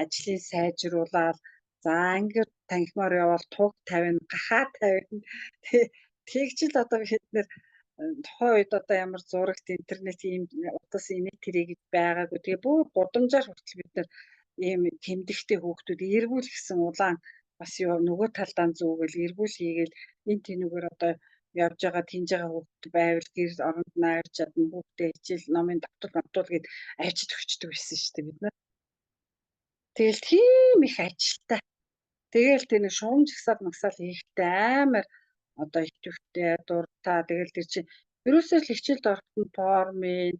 ажлыг сайжруулаад за ангид танхимаар явал туг тавина, гахаа тавина. Тэгжил одоо бид нэр тухайн үед одоо ямар зурагт интернет ийм утас инээ тэрэг байгаагүй. Тэгээ бүр гудамжаар хүртэл бид нар ийм тэмдэгтэй хүүхдүүд эргүүл гэсэн улаан бас нөгөө талдаа зүүгээл эргүүл хийгээл энэ тэнүүгээр одоо явж байгаа тэнж байгаа хүүхд байвал гэр оронд наарж чадна хүүхдээ хичээл номын давтал гээд авчид өгчдөг байсан шүү дээ бид нар. Тэгэл тийм их ажилтай. Тэгэл тэр нэг шугам жагсаал магсаал хийхдээ амар одоо итвэхтэй дуртай. Тэгэл тэр чинь ерөөсөө л хичээлд ороход нь формын,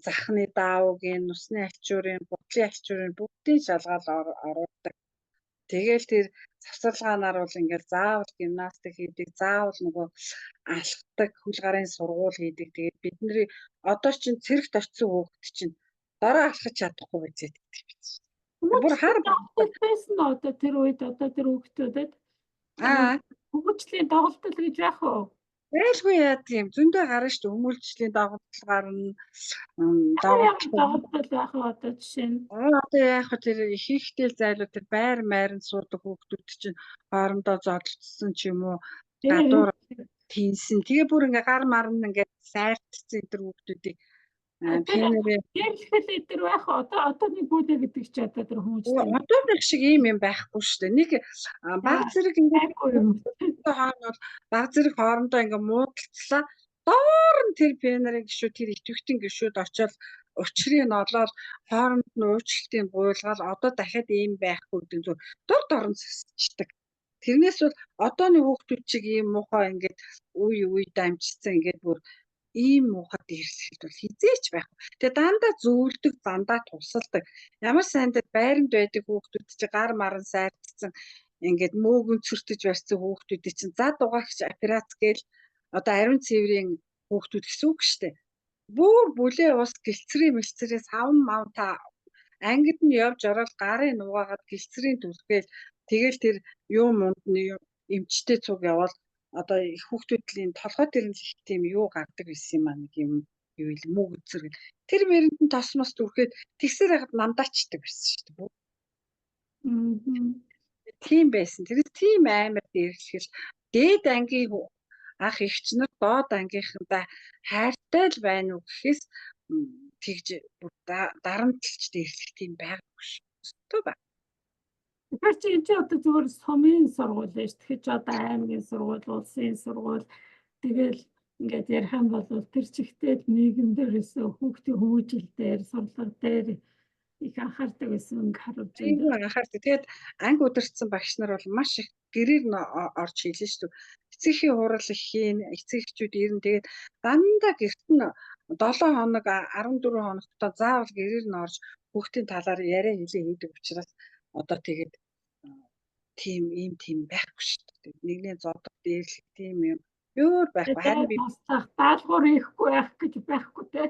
захны даавуугийн, нусны альчуурын, бутлын альчуурын бүгдийг шалгаал оруулдаг. Тэгэл тэр завсарлагаанаар бол ингээл заавал гимнастик хийдэг, заавал нөгөө алхдаг, хөл гарын сургууль хийдэг. Тэгээд бидний одоо чинь цэрэгт очсон хүүхэд чинь дараа алхаж чадахгүй байжээд байдаг. Бүр хар байсан одоо тэр үед одоо тэр хүүхдүүдэд хөгжлийн тоглолт гэж яах вэ? Байлгүй яадаг юм. Зөндөө гарна шүү дээ. Хүмүүлжлийн давгуудлал гарна. Ямар Давгуудлал давтал байх вэ одоо жишээ нь? одоо яг хөө тэр ихтэй зайлуу тэр байр майранд суудаг хүүхдүүд чинь хоорондоо зодтолцсон ч юм уу гадуур тийнсэн. Тэгээ бүр ингээ гар марна ингээ сайртцсан энэ төр хүүхдүүдийг пионерээ Ярилхэл эдэр байх одооний бүлэ гэдэг чи одоо тэр хүмүүжтэй. одооных шиг ийм юм байхгүй шүү дээ. Нэг баг зэрэг ингээ хооронд баг зэрэг хоорондоо ингээ муудалцлаа. Доор нь тэр пионерын гişүүд тэр идэвхтэн гişүүд очоод учрыг нь олоод хооронд нь уучлалтын гуйлгаал одоо дахиад ийм байхгүй гэдэг зүг дор дорн зэсчдэг. Тэрнээс бол одооны хүүхдүүд чиг ийм муухай ингээд үе дамжсан ингээд бүр ийм муухад ирсэлт бол хизээч байхгүй. Тэгээ дандаа зөөлдөг, дандаа тусалдаг. Ямар сайндаа байранд байдаг хүүхдүүд чи гар маран сайрцсан ингээд мөөгөн цөртөж барьсан хүүхдүүдийн чинь зад угаагч операц гээл одоо ариун цэврийн хүүхдүүд гэсэн үг шүү дээ. Бүр бүлээ ус гэлцрийн мэлцрээс хавн мав та ангид нь явж ороод гарын нугаагаад гэлцрийн түлхгээл тэгэл тэр юу мунд нь эмчтэй цуг явал одоо их хүүхдүүдийн толгой дэрэн л их тийм юу гардаг байсан юм аа нэг юм юу ил мөг үзэр. Тэр мэрэнд нь тосмос дүрхээд тэгсээр хахад намдаачдаг байсан шүү дээ. Тийм байсан. Тэр тийм амар дээрлэхэл дээд ангийн ах эгч нар доод ангийнхандаа хайртай л байна уу гэхээс тэгж дарамтлж дээрлэх тийм байгаагүй шүү дээ. Тэгэхээр чи энэ одоо зүгээр сумын сургууль байж. Тэгэхээр ч одоо аймгийн сургууль, улсын сургууль тэгэл ингээд ярих юм бол тэр чигтээ нийгэм дээрээс хүүхдийн хүмүүжил дээр, сурлага дээр их анхаардаг байсан ингээ харуулж байна. Айгүй анхаардаг. Тэгээд анги удирдсан багш нар бол маш их гэрээр нь орж хэлнэ шүү дээ. Эцэгхийн хурал их хийн, эцэг эхчүүд ирнэ. Тэгээд дандаа гэрт нь 7 хоног 14 хоногтой заавал гэрээр нь орж хүүхдийн талаар яриа хэлээ хийдэг учраас одоо тэгээд тийм байхгүй шүү дээ. Нэгний зодод дээрлэх тийм юм өөр байхгүй. Харин би даалгавар хийхгүй байх гэж байхгүй те.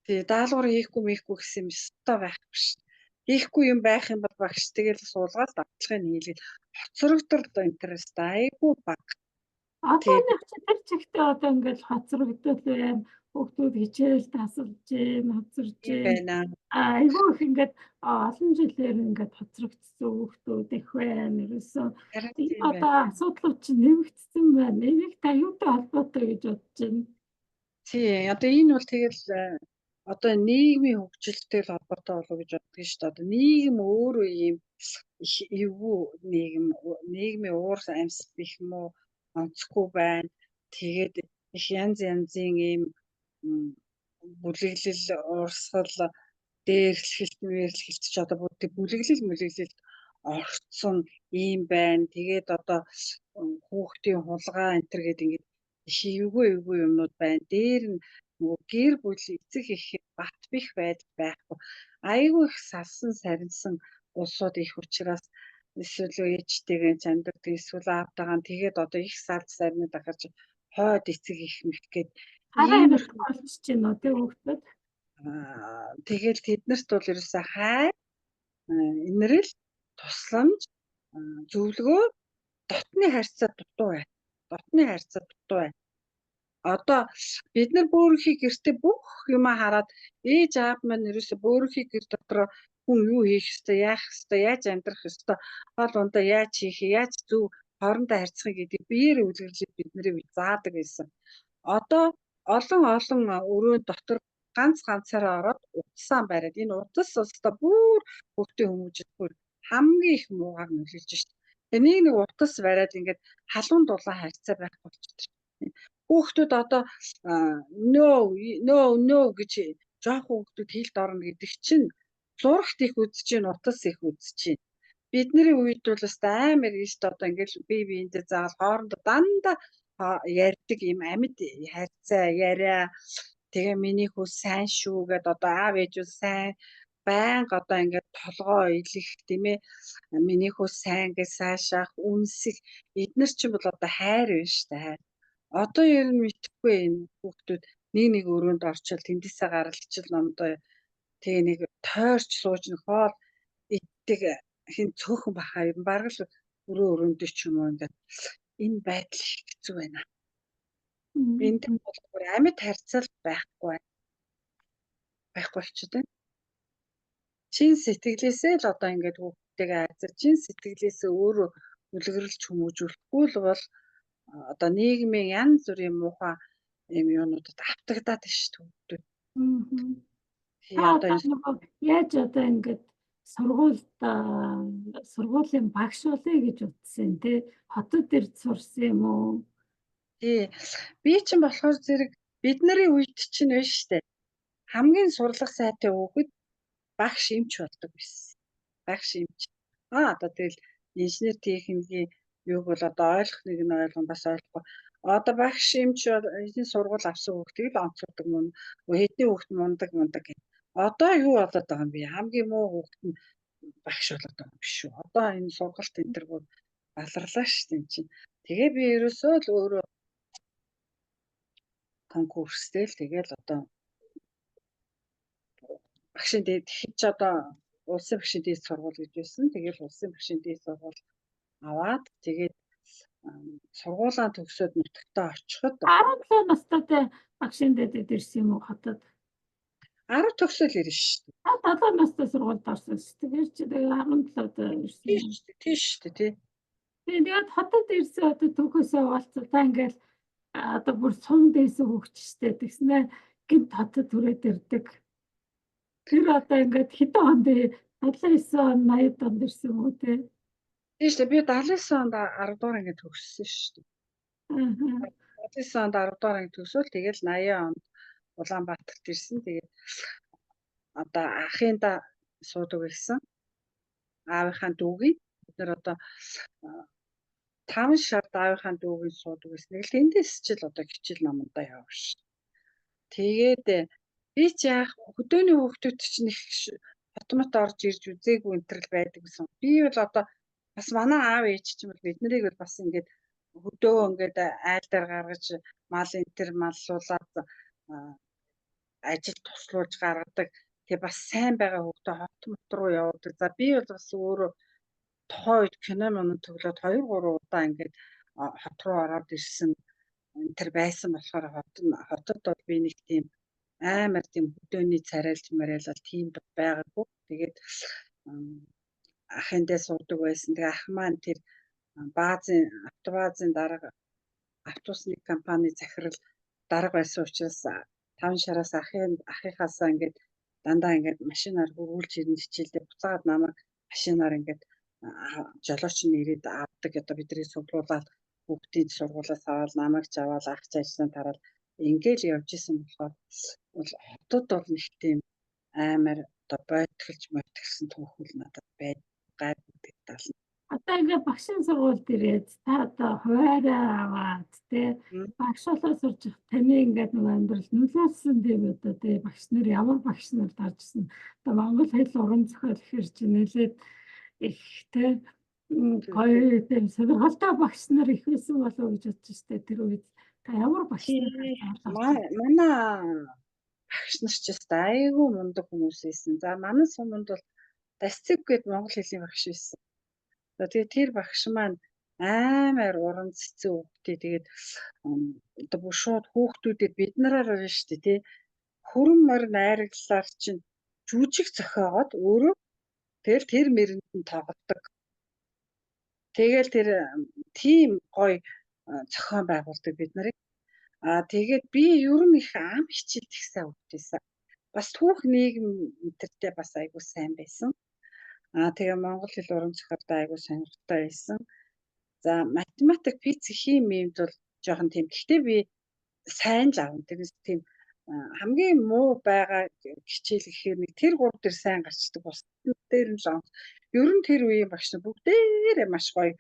тий даалгавар хийхгүй гэсэн юм өстой байхгүй шүү. Хийхгүй юм байх юм бол багш тэгэл суулгаад давталгыг хийлгээд хоцрогдол интерес айгүй баг. Одооных чи тэр чигтээ одоо ингээд хоцрогдол байна. Хүүхдүүд хичээл тасалж, хоцорж байна. Айгүй их ингээд олон жилээр ингээд хоцрогдсон хүүхдүүд их байна. Ерөөсөө одоо асуудлууд чинь нэмэгдсэн байна. Энийг та юутай холбоотой гэж бодож байна? Тий одоо энэ бол тэгэл одоо нийгмийн хөгжилтэй л холбоотой болов гэж боддог шүү дээ. Одоо нийгэм өөрөө ийм эвгүй нийгмийн уур амьсгал их муу онцгүй байна. Тэгээд их янз янзын ийм бүлэглэл, урсгал, дээрлэхэлт ч одоо бүлэглэлд орцсон ийм байна. Тэгээд одоо хүүхдийн хулгай энэ төр гэдэг ингээд их эвгүй юмнууд байна. Дээр нь нөгөө гэр бүл эцэг их бат бих байхгүй. Айгүй их салсан сарнсан улсууд их учраас эсвэл ээжтэйгээ чанддаг эсвэл аавтайгаа тэгээд одоо их салд сарнууд ахарч хойд эцэг их мэхгээд ийм болчих чинь нөө тэг хүүхдүүд. Тэгэл тэднэрт бол ерөөсөө хайр, инрэл, тусламж, зөвлөгөө, дотны харьцаа дутуу байна. Одоо бид нар бөөрийнхий гэртээ бүх юмаа хараад ээж аав маань ерөөсөө бөөрийнхий гэр дотор хүн юу хийх ёстой, яах ёстой, яаж амьдрах ёстой, хоол ундаа яаж хийх, яаж зөв хоорондоо харьцахыг гэдэг биеэр үлгэрлээд биднийг заадаг байсан. Одоо олон өрөөнд дотор ганцаараа ороод утсаа бариад энэ утас өстой бүр хүүхдийн хүмүүжил бүр хамгийн их муугаар нөлөөлж шít. Тэгээ нэг утас бариад ингээд халуун дулаан харьцаа байх болчихсон. Хүүхдүүд одоо нөө гэж жоох хүүхдүүд хэлд орно гэдэг чинь зурагт их үзэж чинь утас их үзэж чинь. Бидний үед бол бас амар ийст одоо ингээд бие биендээ заавал хоорондоо дандаа ярьдаг юм амьд харьцаа яриа. Тэгээ миний хүү сайн шүү гэд одоо аав ээжүүд сайн байнга одоо ингээд толгоо илэх тийм ээ. Миний хүү сайн гэж сайшаах үнсэх эднэр чинь бол одоо хайр байна шүү дээ хайр. Одоо ер нь мэдхгүй энэ хүүхдүүд нэг өрөөнд орчвол тэндээсээ гаралчил номдоо тэгээ нэг тойрч сууж нэг хоол иддэг хин цөөхөн бахаа ер нь бараг л өрөөнд ч юм уу ингээд энэ байдал хэцүү байна. Энд бол бүр амьд харьцал байхгүй болчиход байна. Чин сэтгэлээсээ л одоо ингээд хүүхдтэйгээ харьцаж, чин сэтгэлээсээ өөрөө үлгэрэлж хүмүүжүүлэхгүй л бол одоо нийгмийн янз бүрийн муухай юм юунуудад автагдаад байна шүү дээ хүүхдүүд. Та одоо яаж одоо ингээд сургуулийн багш болъё гэж утсан тий? Хотод ирж сурсан юм уу? Тий. Би чинь болохоор зэрэг бидний үед чинь байна шүү дээ. Хамгийн сурлага сайтай хүүхэд багш эмч болдог байсан. Багш эмч. Одоо тэгэл инженер техникийн юуг бол одоо ойлгох нэг нь ойлгон бас ойлгохгүй. Одоо багш эмч энэ сургууль авсан хүүхдийг л онцлогдог мөн. Хэдний хүүхд мундаг гэх. Одоо юу болоод байгаа юм бэ? Хамгийн муу хүүхд нь багш болоод байгаа юм биш үү? Одоо энэ сургалт энэ төр бүр баларлаа шүү дээ чинь. Тэгээ би ерөөсөө л өөрөө конкурстэй л тэгэл одоо багшийн дээд тэгж одоо улсын багшийн дээд сургууль гэж байсан. Тэгэл улсын багшийн дээд сургууль аваад тэгээд сургуулаа төгсөөд нутагтаа очиход 17 настай багшийн дэдэд ирсэн юм уу хотод? 10 төгсөөл ирнэ шүү дээ. 7 настай сургуульд орсон шүү дээ. Тэр чинь 17-д ирсэн юм. Тийм шүү дээ тий. Тэгээд хотод ирсэн одоо түүхээсээ уулзал та ингээл одоо бүр сум дээсэн хөгжчтэй тэгснэ гинт хотод түрээд ирдэг. Тэр одоо ингээд хэдэн онд 79 он 80 онд ирсэн юм уу те? Тийм шүү дээ. Би 79 онд 10 дугаар ангид төгссөн шүү дээ. 79 онд 10 дугаар анги төгсөөл тэгэл 80 онд Улаанбаатарт ирсэн. Тэгээд одоо ахында суудаг байсан. Аавынхаа дүүгийн бид нар одоо 5 шард аавынхаа дүүгийн суудаг байсан. Тэгэл тэндээс ч л одоо хичээл номондоо явна шүү. Тэгээд би ч яах хөдөөний хүүхдүүд чинь их хотмот орж ирж үзээгүй өнтрэл байдаг гэсэн. Би бол одоо бас манай аав ээж чинь бол бид нарыг бол бас ингээд хөдөө ингээд айл дээр гаргаж мал энтер маллуулаад ажил туслуулж гаргадаг. Тэгээ бас сайн байгаа хүүхдээ хотмот руу явуулдаг. За би бол бас өөрөө тухайн үед кино монод төглөөд 2 3 удаа ингээд хот руу ороод ирсэн тэр байсан болохоор хотод бол би нэг тийм амар тийм хөдөөний царайлж марайлал тийм байгаагүй. Тэгээд ахындаа суудаг байсан. Тэгээ ах маань тэр автобазын дарга автобусны компани захирал дарга байсан учраас 5 шараас ахыхаасаа ингээд дандаа ингээд машинаар хөрвүүлж ирнэ хичээлдээ буцаад намайг машинаар ингээд жолооч нь ирээд авдаг. Одоо бидний суглуулаад бүгдийг сургуулаас аваад намайг ч аваад ах цаашдаа тараад ингээл явж исэн болохоор хотод бол нэг тийм амар одоо бойтголж мойтгсон түүхэл надад гайгүй тална. Одоо ингээ багшийн сургуульд ирээд та одоо хуваараа аваад тий багш болоод сурч таны ингээд нэг амьдрал нөлөөлсөн тийм одоо тий багш нар ямар багш нар даржсэн. Одоо монгол хэл уран зохиол ихэр чинь нэлээд их тий гоё тийм сонирхолтой багш нар их байсан болов гэж бодож штэ тэр үед та ямар багш нар манай багш нар ч гэсэн айгүй мундаг хүмүүс байсан. За манай суманд бол Дасцэг гээд монгол хэлний багш байсан. Тэгээд тэр багш маань амар уран цэцэн хүүхдээ тэгээд одоо бүр шууд хүүхдүүдэд бид нараар байна шүү дээ тий. Хүрэн морь найраглалаар чинь жүжиг зохиогоод өөрөө тэгэл тэр мэрэнд нь тоглодог. Тэгэл тэр тийм гоё зохион байгуулдаг бид нарыг. Тэгээд би ер нь их ам хичээлд их сайн хөгжижсэн. Бас түүх нийгэм энтертэй бас айгүй сайн байсан. Тэгээ монгол хэл уран зохиолд айгүй сонирхолтой байсан. За математик, физик, хими юмд бол жоохон тийм. Гэхдээ би сайн л авна. Тэрнээс тийм хамгийн муу байгаа хичээл гэхээр нэг тэр гурав дээр сайн гарчдаг. Бусдад дээр нь л ер нь тэр үеийн багш нар бүгдээрээ маш гоё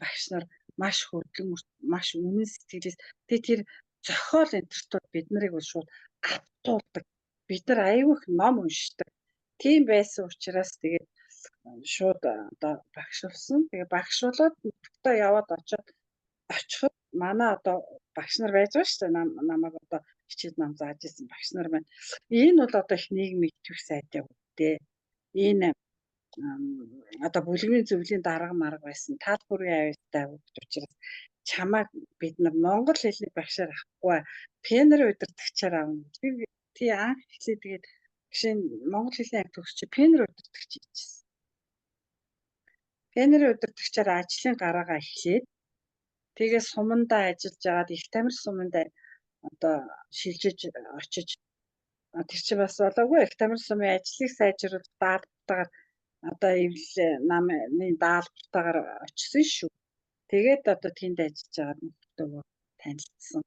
багш нар маш хөдөлмөр маш үнэн сэтгэлээс тэр зохиол энтертүүд бид нарыг бол шууд автуулдаг. Бид нар аюух ном уншдаг. Тийм байсан учраас тэгээд шууд одоо багш болсон. Тэгээ багш болоод нутагтаа яваад очиход манай одоо багш нар байж байгаа шүү дээ. Намайг одоо хичээл ном зааж исэн багш нар маань. Энэ бол одоо их нийгмийн итгэх сайтай үгтэй. Энэ одоо бүлгийн зөвлөлийн дарга марга байсан. Тал бүрийн авьяастай хүүхд учраас чамайг бид нар монгол хэлний багшаар авахгүй пенер удирдагчаар авна. Тий анх эхлээд тэгээд жишээ нь монгол хэлний анги төгсч пенер удирдагч хийжсэн. Пенер удирдагчаар ажлын гараагаа эхлээд тэгээ сумандаа ажиллаж агаад их тамир сумандаа одоо шилжиж очиж тэр чинь бас болоогүй их тамир сумын ажлыг сайжруулах даалгавартаар одоо эвлэл намны даалгавартаар очсон шүү. Тэгээд одоо тэнд ажиллаж агаад нөхдөөгөө танилцсан.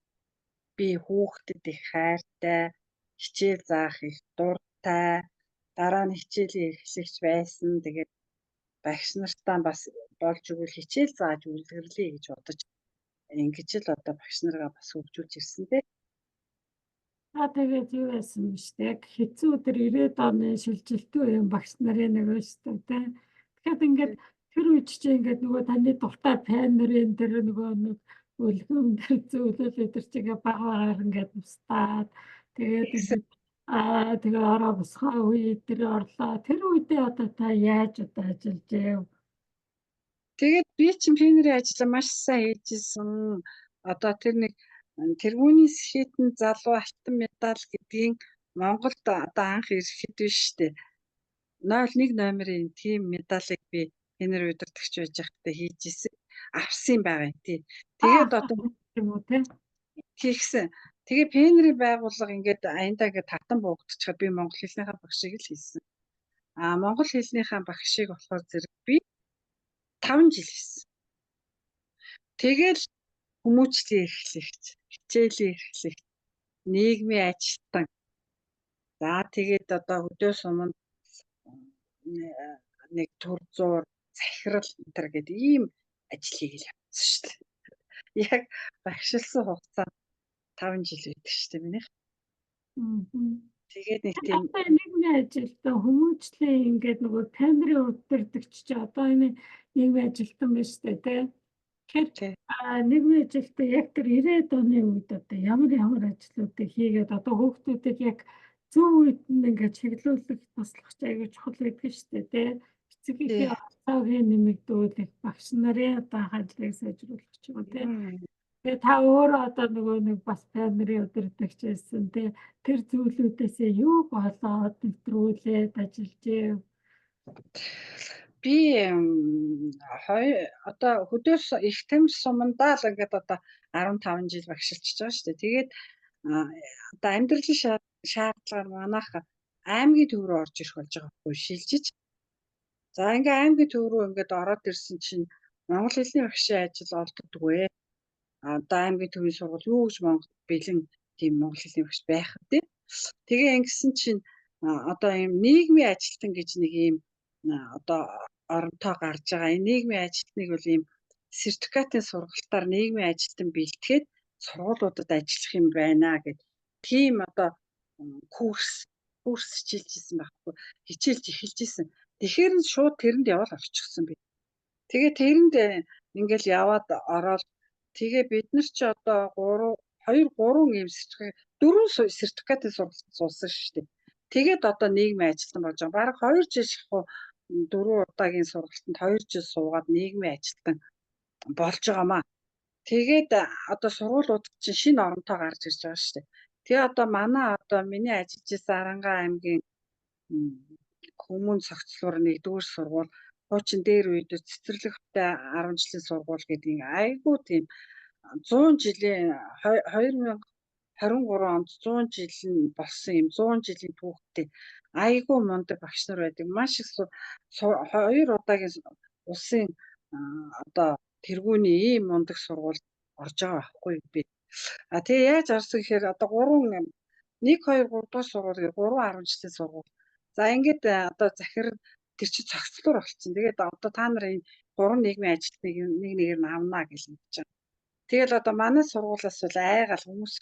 Би хүүхдэд их хайртай, хичээл заах их дуртай, дараа нь хичээлийн эрхлэгч байсан. Тэгээд багш нартаа бас болж өгвөл хичээл зааж үлгэрлэе гэж бодож ингэж л одоо багш нараа бас хөгжүүлж ирсэн дээ. Тэгээд юу байсан бэ штэ? Яг хэцүү өдөр 90-ад оны шилжилтийн үеийн багш нарын нэг өстэй тий. Тэгэхээр ингээд тэр үеч чи ингээд нөгөө таны дуртай пенерийн тэр нөгөө нэг үлгэн тэр зүйлүүд тэр чигээ багаар ингээд устаад тэгээд ингээд тэгээ ороо босгоо үе тэр орлоо. Тэр үедээ одоо та яаж одоо ажиллаж яв? Тэгээд би чинь пенерийн ажлаа маш сайн хийжсэн. Одоо тэр нэг тэргүүний сэхэтэн залуу алтан медаль гэдгийг Монголд одоо анх ирэхэд биш үү? 01 номерын тийм медалийг би пенер удирдагч байж байхдаа хийжсэн. Авсан байгаа юм тий. Тэгээд одоо юм уу тий? хийгсэн. Тэгээ пенерийн байгууллага ингээд аяндаа ингээд татан буугдчихад би монгол хэлнийхээ багшийг л хийсэн. Монгол хэлнийхээ багшийг болохоор зэрэг би 5 жил хийсэн. Тэгэл хүмүүжлийн эрхлэгч, хичээлийн эрхлэгч, нийгмийн ажилтан. За тэгээд одоо хөдөө суманд нэг төр зуур, захирал энэ гэдэг ийм ажлыг л явуулсан шүү дээ. Яг багшилсан хугацаа 5 жил байдаг шүү дээ минийх. Тэгээд нэг тийм нийгмийн ажилтан хүмүүжлийн ингээд нөгөө пенерийн удирдагч чи одоо энэ нийгмийн ажилтан байна шүү дээ тий. Тэгэхээр нийгмийн ажилтан яг тэр 90-ад оны үед одоо ямар ажлуудыг хийгээд одоо хүүхдүүдийг яг зөв үед нь ингээд чиглүүлэх туслах аягүй чухал байдаг шүү дээ тий. Эцэгийнхээ орцоогийн нэмэгдүүлэх багш нарын одоо хандлыг сайжруулах ч юм уу тий. Тэгээ та өөрөө одоо нөгөө нэг бас пенерийн удирдагч байсан тий. Тэр зүйлүүдээсээ юу болоод нэвтрүүлээд ажиллаж яв? Би одоо хөдөөс их тамир сумандаа л ингээд одоо 15 жил багшилчж байгаа шүү дээ. Тэгээд одоо амьдралын шаардлагаар манайх аймгийн төв рүү орж ирэх болж байгаа байхгүй шилжиж. За ингээд аймгийн төв рүү ингээд ороод ирсэн чинь монгол хэлний багшийн ажил олддоггүй. Одоо аймгийн төвийн сургууль юу гэж Монгол бэлэн тийм монгол хэлний багш байх вэ? Тэгээ ингэсэн чинь одоо ийм нийгмийн ажилтан гэж нэг ийм одоо оронтой гарч байгаа. Энэ нийгмийн ажилтныг бол ийм сертификатын сургалтаар нийгмийн ажилтан бэлтгээд сургуулиудад ажиллах юм байна гэд тийм одоо курс хичээлжсэн байхгүй. Хичээлж эхэлжсэн. Тэгэхээр нь шууд тэрэнд явал орчихсон би. Тэгээ тэрэнд ингээл яваад ороод тэгээ бид нар ч одоо 2-3 ийм сертификат 4 сертификатын сургалт суулсан шүү дээ. Тэгээд одоо нийгмийн ажилтан болж байгаа. Бараг 2 жил шахуу 4 удаагийн сургалтанд 2 жил суугаад нийгмийн ажилтан болж байгаамаа. Тэгээд одоо сургуулиуд чинь шинэ оронтой гарч ирж байгаа шүү дээ. Тэгээ одоо манай одоо миний ажиллаж байсан Арангаа аймгийн хүмүүн цогцлуур 1-р сургууль хуучин дээр үед цэцэрлэгтэй 10 жилийн сургууль гэдэг айгүй тийм 100 жилийн 2023 онд 100 жил нь болсон юм 100 жилийн түүхтэй айгүй мундаг багш нар байдаг. Маш их 2 удаагийн улсын одоо тэргүүний ийм мундаг сургууль орж байгаа байхгүй би. Тэгээ яаж орсон гэхээр одоо 1 2 3 дугаар сургууль гээ 3 10 жилийн сургууль. За ингээд одоо захир тэр чинь цогцлуур болчихсон. Тэгээд одоо та нар энэ 3 нийгмийн ажилтныг нэг нэгээр нь авнаа гэж хэлж байгаа. Тэгэл одоо манай сургуулиас бол айгаал хүмүүс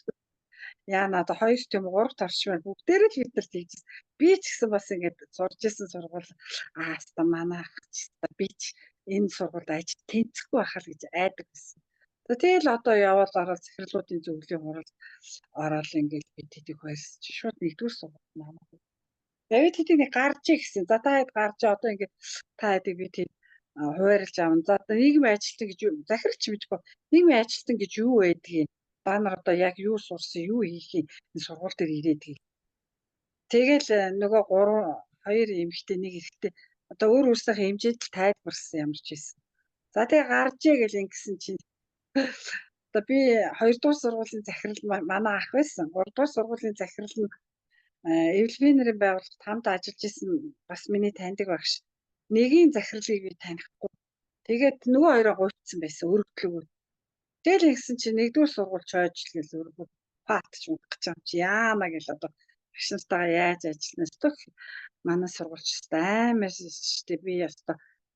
яана одоо 2 тийм 3 тарчмаар бүгдээрээ л бид нар тэгж би ч гэсэн бас ингээд сурж исэн сургууль хаста манайх ч би ч энэ сургуульд ажил тэнцэхгүй байхаа гэж айдаг байсан. Тэгэл одоо яваал ороод захирлуудын зөвлөлийн хурал ороод ингээд бид тэдэг байсан чи шууд 1-р сургууль намайг. Тэгээд тэдэг нэг гарч ий гэсэн. За та хэд гарч одоо ингээд та хэдэг би тэд хуваарлж авна. За одоо нийгмийн ажилтан гэж захирагч мэдгүй нийгмийн ажилтан гэж юу байдгийг та нар одоо яг юу сурсан юу хийхийг энэ сургууль дээр ирээдгийг. Тэгэл нөгөө 2 эмэгтэй нэг эрэгтэй одоо өөр өөрсдийнхээ хэмжээнд тайлбарсан ямар ч байсан. За тэгээ гаржээ гэж ингэсэн чинь одоо би 2 дугаар сургуулийн захирал манай ах байсан. 3 дугаар сургуулийн захирал нь Эвлвинерийн байгууллагт хамт ажиллаж исэн бас миний таньдаг багш. Нэгийн захирлыг би танихгүй. Тэгээд нөгөө хоёроо гуйцсан байсан өргөдлөгөө. Тэгэл ингэсэн чинь 1-р сургууль чойж гэж өргөв. Патч унах гэж юм чи яана гэл одоо багш нартайгаа яаж ажиллана стөх манай сургуульч амар штэ би яста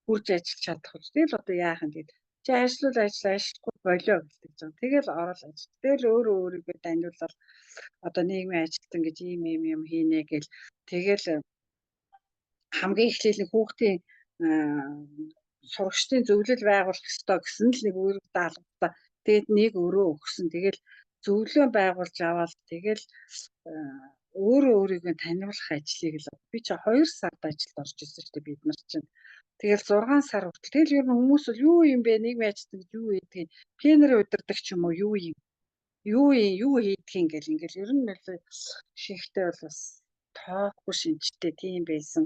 хүрж ажиллаж чадах уу. Тэгэл одоо яах юм тэгээд чи ажиллахгүй болио гэлдэг юм. Тэгэл орол ажил. Тэгэл өөрийгөө таниулаад одоо нийгмийн ажилтан гэж ийм хийнэ гэл тэгэл хамгийн эхлээл нэг хүүхдийн сурагчдын зөвлөл байгуулах ёстой гэсэн л нэг үүрэг даалгавар. Тэгээд нэг өрөө өгсөн. Тэгэл зөвлөө байгуулж аваад тэгэл өөрийгөө таниулах ажлыг л би чи 2 сард ажилд орж ирсэн шүү дээ бид нар чинь. Тэгэл 6 сар хүртэл тэгэл ер нь хүмүүс бол юу юм бэ нийгмийн ажилтан гэж юу хийдэг пленэрийн удирдаг ч юм уу юу хийдгийг ингээл ер нь бол шихтэй бол бас тоохгүй шинжтэй тийм байсан.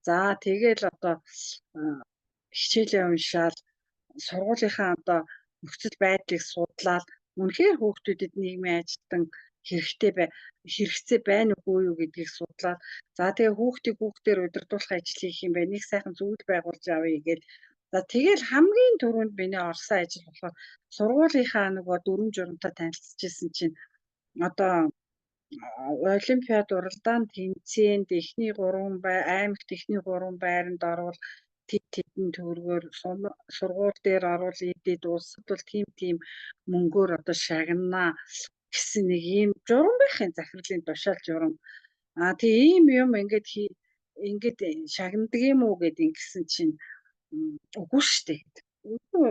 За тэгэл одоо хичээлээ уншаал сургуулийнхаа одоо нөхцөл байдлыг судлаад үнэхээр хүүхдүүдэд нийгмийн ажилтан хэрэгцээ байна уу юу гэдгийг судлаад за тэгээ хүүхдээр удирдуулах ажил хийх юм байна. Нэг сайхан зөвлөл байгуулж авъя гэж. За тэгэл хамгийн түрүүнд миний орсон ажил болохоор сургуулийнхаа нөгөө дүрм журамтай танилцчихсэн чинь одоо олимпиад уралдаан тэмцээнд эхний 3 аймагт эхний 3 байранд орвол тэдэн төгрөгөөр сургууль дээр оруул идэд улсад бол тийм мөнгөөр одоо шагнана гэсэн нэг ийм журам байхын захирлын тушаал журам. Тэгээ ийм юм ингээд шагнадаг юм уу гэд ингэсэн чинь үгүй шүү дээ. Үгүй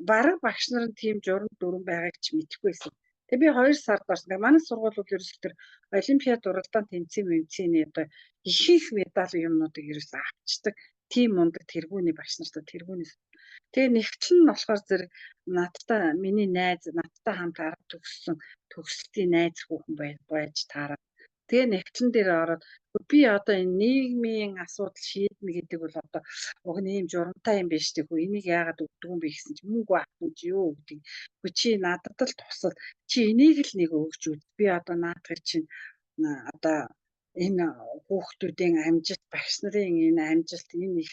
бараг багш нар нь тийм журам дүрм байгааг ч мэдэхгүйсэн. Тэгээ би 2 сард орсон. Манай сургууль бол ерөөс тэр олимпиад уралдаан тэмцээний одоо их медаль юмнуудыг ерөөс авчдаг. Тийм мундаг тэргүүний багш нартай тэргүүнээс. Тэгээ нэгтлэн нь болохоор зэрэг миний найз надтай хамт арга төгссөн төгсөлтийн найз хүүхэн байж таараа. Тэгээ нэгтлэн дээр ороод би одоо энэ нийгмийн асуудал шийднэ гэдэг бол одоо уг нь ийм журамтай юм биш үү? Энийг яагаад өгдөг юм бэ гэсэн чинь мөнгө авах гэж юу гэдэг. Чи надад л тусал. Чи энийг л нэг өгч үз. Би одоо наадах чинь одоо энэ хүүхдүүдийн амжилт багш нарын энэ амжилт энэ их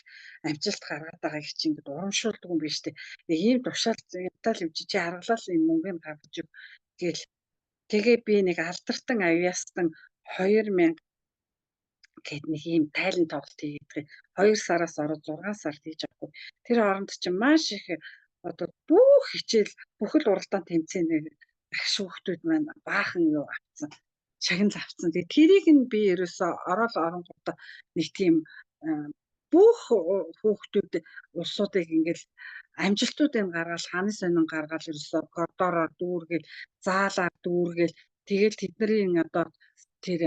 амжилт гаргаад байгааг чи ингээд урамшуулдаг юм биш үү? Ийм тушаал янтал юм чи харгалал энэ мөнгөнд гаргаж өг гээл. Тэгээ би нэг алдартан авьяастан 2000 гэд нэг ийм тайлан тоглолт хийгээд 2 сараас ороод 6 сард хийж авахгүй. Тэр хооронд чинь маш их одоо бүх хичээл бүхэл уралдаан тэмцээний багш хүүхдүүд маань баахан юу авцсан. Шагнал авцсан. Тэгээ тэрийг нь би ерөөсөө оронгуудаа нэг тийм бүх хүүхдүүд улсуудыг ингээл амжилтуудыг гаргаад ханы сонин гаргаад ерөөсөө коридороор дүүргээл заалаар дүүргээл тэгэл тэдний одоо тэр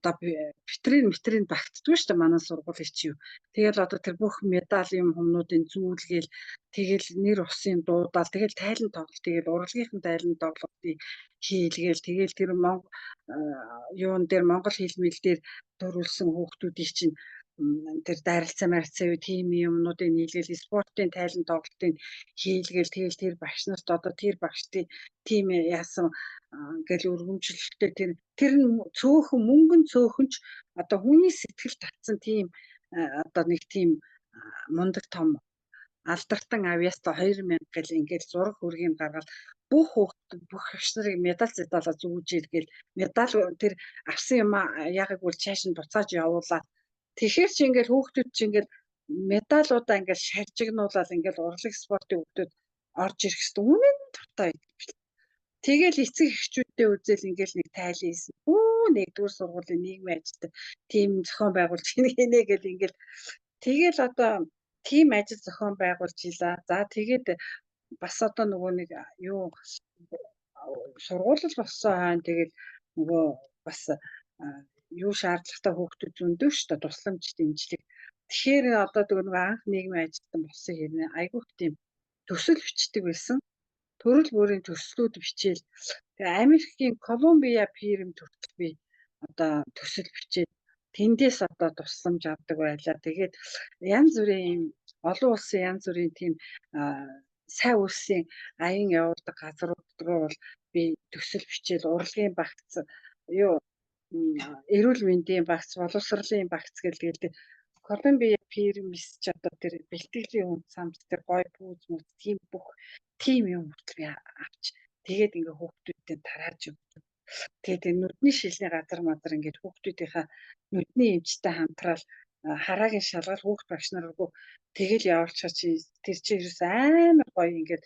одоо битрийн багтдгүй шүү дээ манай сургуулийн чи юу. Тэгэл одоо тэр бүх медалийн хүмүүдийн зүүлгээл тэгэл нэр усын дуудаал тэгэл тайлан тоглолт тэгэл урлагийнхан тайлан тоглолтыг хийлгээл тэгэл тэр юун дээр монгол хэл мэл дээр дөрвөлсөн хүүхдүүдийн чинь тэр дарилцаа юу тийм юмнуудыг нийлгээл спортын тайлан тоглолтыг хийлгээл тэгэл тэр багш нарт одоо тэр багштын тийм яасан гэл өргөмжлөлттэй тэр нь цөөхөн мөнгөн цөөхөнч одоо хүний сэтгэл татсан тийм одоо нэг тийм мундаг том алдартан авьяастай 2000 гэл ингээд зураг хөргийг гаргаад бүх хүүхдүүд бүх багш нарыг медаль зэдаалаа зүүж иргээл медаль тэр авсан юм яагаад гэвэл цааш нь буцааж явуулаад тэгэхээр чи ингээд хүүхдүүд чи ингээд медалуудаа ингээд шаржигнуулаад ингээд урлаг спортын хүүхдүүд орж ирэх хэвээр үнэн дуртай байдаг. Тэгэл эцэг эхчүүдтэй үзэл ингээл нэг тайлан хийсэн. 1-р сургуулийн нийгмийн ажилтан тийм зохион байгуулж гинэ гэл ингээл тэгэл одоо тийм ажил зохион байгуулж ийла. За тэгээд бас одоо нөгөө нэг юу сургууль болсон хойно тэгэл нөгөө бас юу шаардлагатай хүүхдүүд зөндөө шүү дээ тусламж дэмжлэг. тэгэхээр одоо нэг анх нийгмийн ажилтан болсон хэрнээ айгүйх тийм төсөл бичдэг байсан. Төрөл бүрийн төслүүд бичээл. Тэгээ Америкийн Колумбия фирмд хүртэл би одоо төсөл бичээд тэндээс одоо тусламж авдаг байлаа. Тэгээд янз бүрийн олон улсын янз бүрийн тийм сайн улсын аян явуулдаг газрууд руу бол би төсөл бичээл урлагийн багц эрүүл мэндийн багц, боловсролын багц гэдэг Колумбия фирмс ч одоо тэр бэлтгэлийн үн цамц тэр гой пүүз мүц тийм бүх тийм юм хүртэл би авч тэгээд ингээ хүүхдүүдтэй тарааж өгдөг. Тэгээд нүдний шилний газар мадар ингээд хүүхдүүдийнхаа нүдний эмчтэй хамтраал хараагийн шалгал хүүхд багш наргүй тэгэл явуулчихаа чи тэр чи ерөөс амар гоё ингээд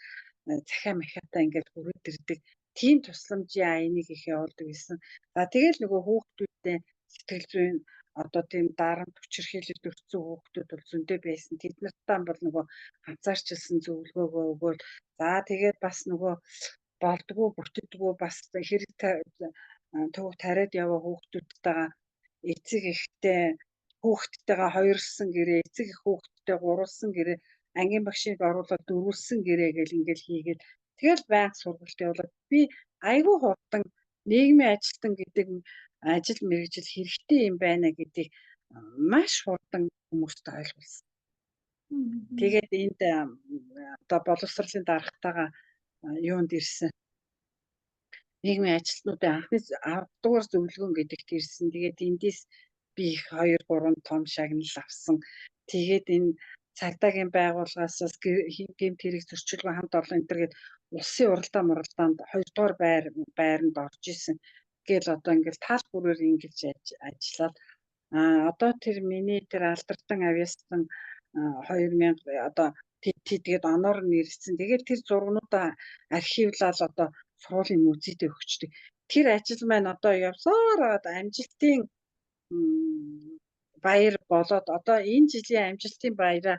захиа махиатай ингээд хүрээд ирдэг. Тийм тусламжийн аяныг их явуулдаг гэсэн. За тэгэл нөгөө хүүхдүүдтэй сэтгэл зүйн одоо тийм дарамт хүчирхийлэлд өртсөн хүүхдүүд бол зөндөө байсан. Тэд нартаа бол нөгөө ганцаарчилсан зөвлөгөөгөө өгөөл. За тэгээд бас нөгөө болдгоо бүтдгүү бас хэрэг төв тариад яваа хүүхдүүдтэйгээ эцэг эхтэй хүүхдтэйгээ хоёрлсан гэрээ, эцэг их хүүхдтэй гурвалсан гэрээ, ангийн багшийг оруулаад дөрвөлсөн гэрээ гэл ингээл хийгээд тэгэл байнга сургалт явуулаад би айгүй хурдан нийгмийн ажилтан гэдэг ажил мэргэжил хэрэгтэй юм байна гэдгийг маш хурдан хүмүүст ойлгуулсан. Тэгээд энд одоо боловсролын даргатайгаа юунд ирсэн. Нийгмийн ажилтнуудын анхны 10 дугаар зөвлөгөөн гэдэгт ирсэн. Тэгээд эндээс би их 2 3 том шагнал авсан. Тэгээд энэ цагдаагийн байгууллагаас гэмт хэрэг зөрчилгүй хамт олон энэ гэдэг улсын уралдаанд 2 дугаар байранд орж исэн. Гэл одоо ингээл тал бүрээр ингэж ажиллаад одоо тэр миний тэр алдартай авьяастан 2000 одоо тэгээд оноор нэрсэн. Тэгээд тэр зургнуудаа архивлал одоо сургуулийн музейд өгчдөг. Тэр ажил маань одоо явсаар амжилтын баяр болоод одоо энэ жилийн амжилтын баяраа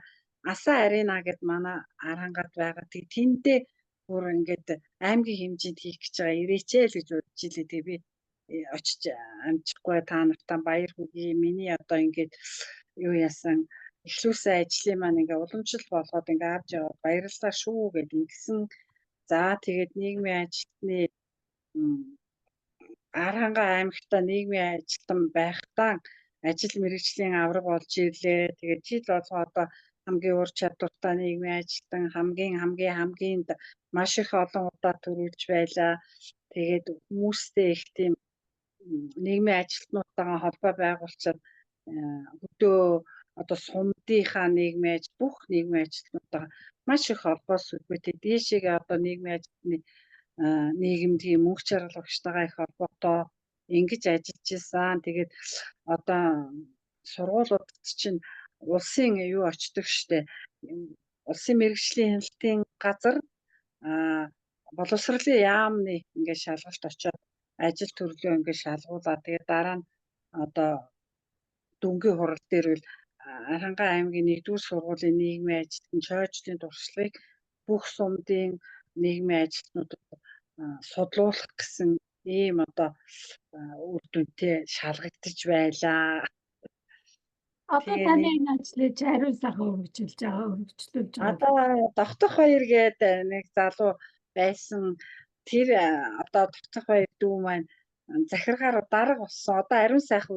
Асаа арена гэд манай Арангаад байгаа. Тэгээд тэндээ бүр ингээд аймгийн хэмжээнд хийх гэж байгаа ирээч л гэж бодож илээ. Тэгээд би очиж амжихгүй та нартаа баяр хүргэе. Миний одоо ингээд юу яасан эхлүүлсэн ажлын маань ингээ уламжлал болгоод ингээ авч яваад баярлалаа шүү гэд ингэсэн. За тэгээд нийгмийн ажилтны Арангаа аймагта нийгмийн ажилтан байхдаа ажил мэргэжлийн авраг болж ирлээ. Тэгээд жил болгоо одоо хамгийн ур чадвартай нийгмийн ажилтан хамгийн маш их олон удаа төрүүлж байлаа. Тэгээд хүмүүстэй их тийм нийгмийн ажилтнуудтайгаа холбоо байгуулчаад өдөө одоо сумдынхаа нийгмийн бүх нийгмийн ажилтнуудтайгаа маш их холбоос үгүйтэй дээшээгээ одоо нийгмийн ажилтны нийгэмдгийн мөнх чаргалагчтайгаа их холбоотой ингэж ажиллаж исэн. Тэгээд одоо сургуулиуд чинь улсын юу очдог штэ. Улсын мэргэжлийн хяналтын газар боловсролын яамны ингээд шалгалт очоод ажил төрлөө ингээд шалгуулаад тэгээд дараа нь одоо дүнгийн хурал дээр үл Арангаа аймгийн 1-р сургуулийн нийгмийн ажилтны чойжлын туршлагыг бүх сумдын нийгмийн ажилтнуудад судлуулах гэсэн ийм одоо үр дүнтэй шалгагдаж байлаа. Одоо таны энэ ажлыг ариун сайхан хөгжүүлж байгаа. Одоо Довтох хоёр гэдэг нэг залуу байсан. Тэр одоо Довтох хоёр дүү маань захиргаар дарга болсон. Одоо ариун сайхан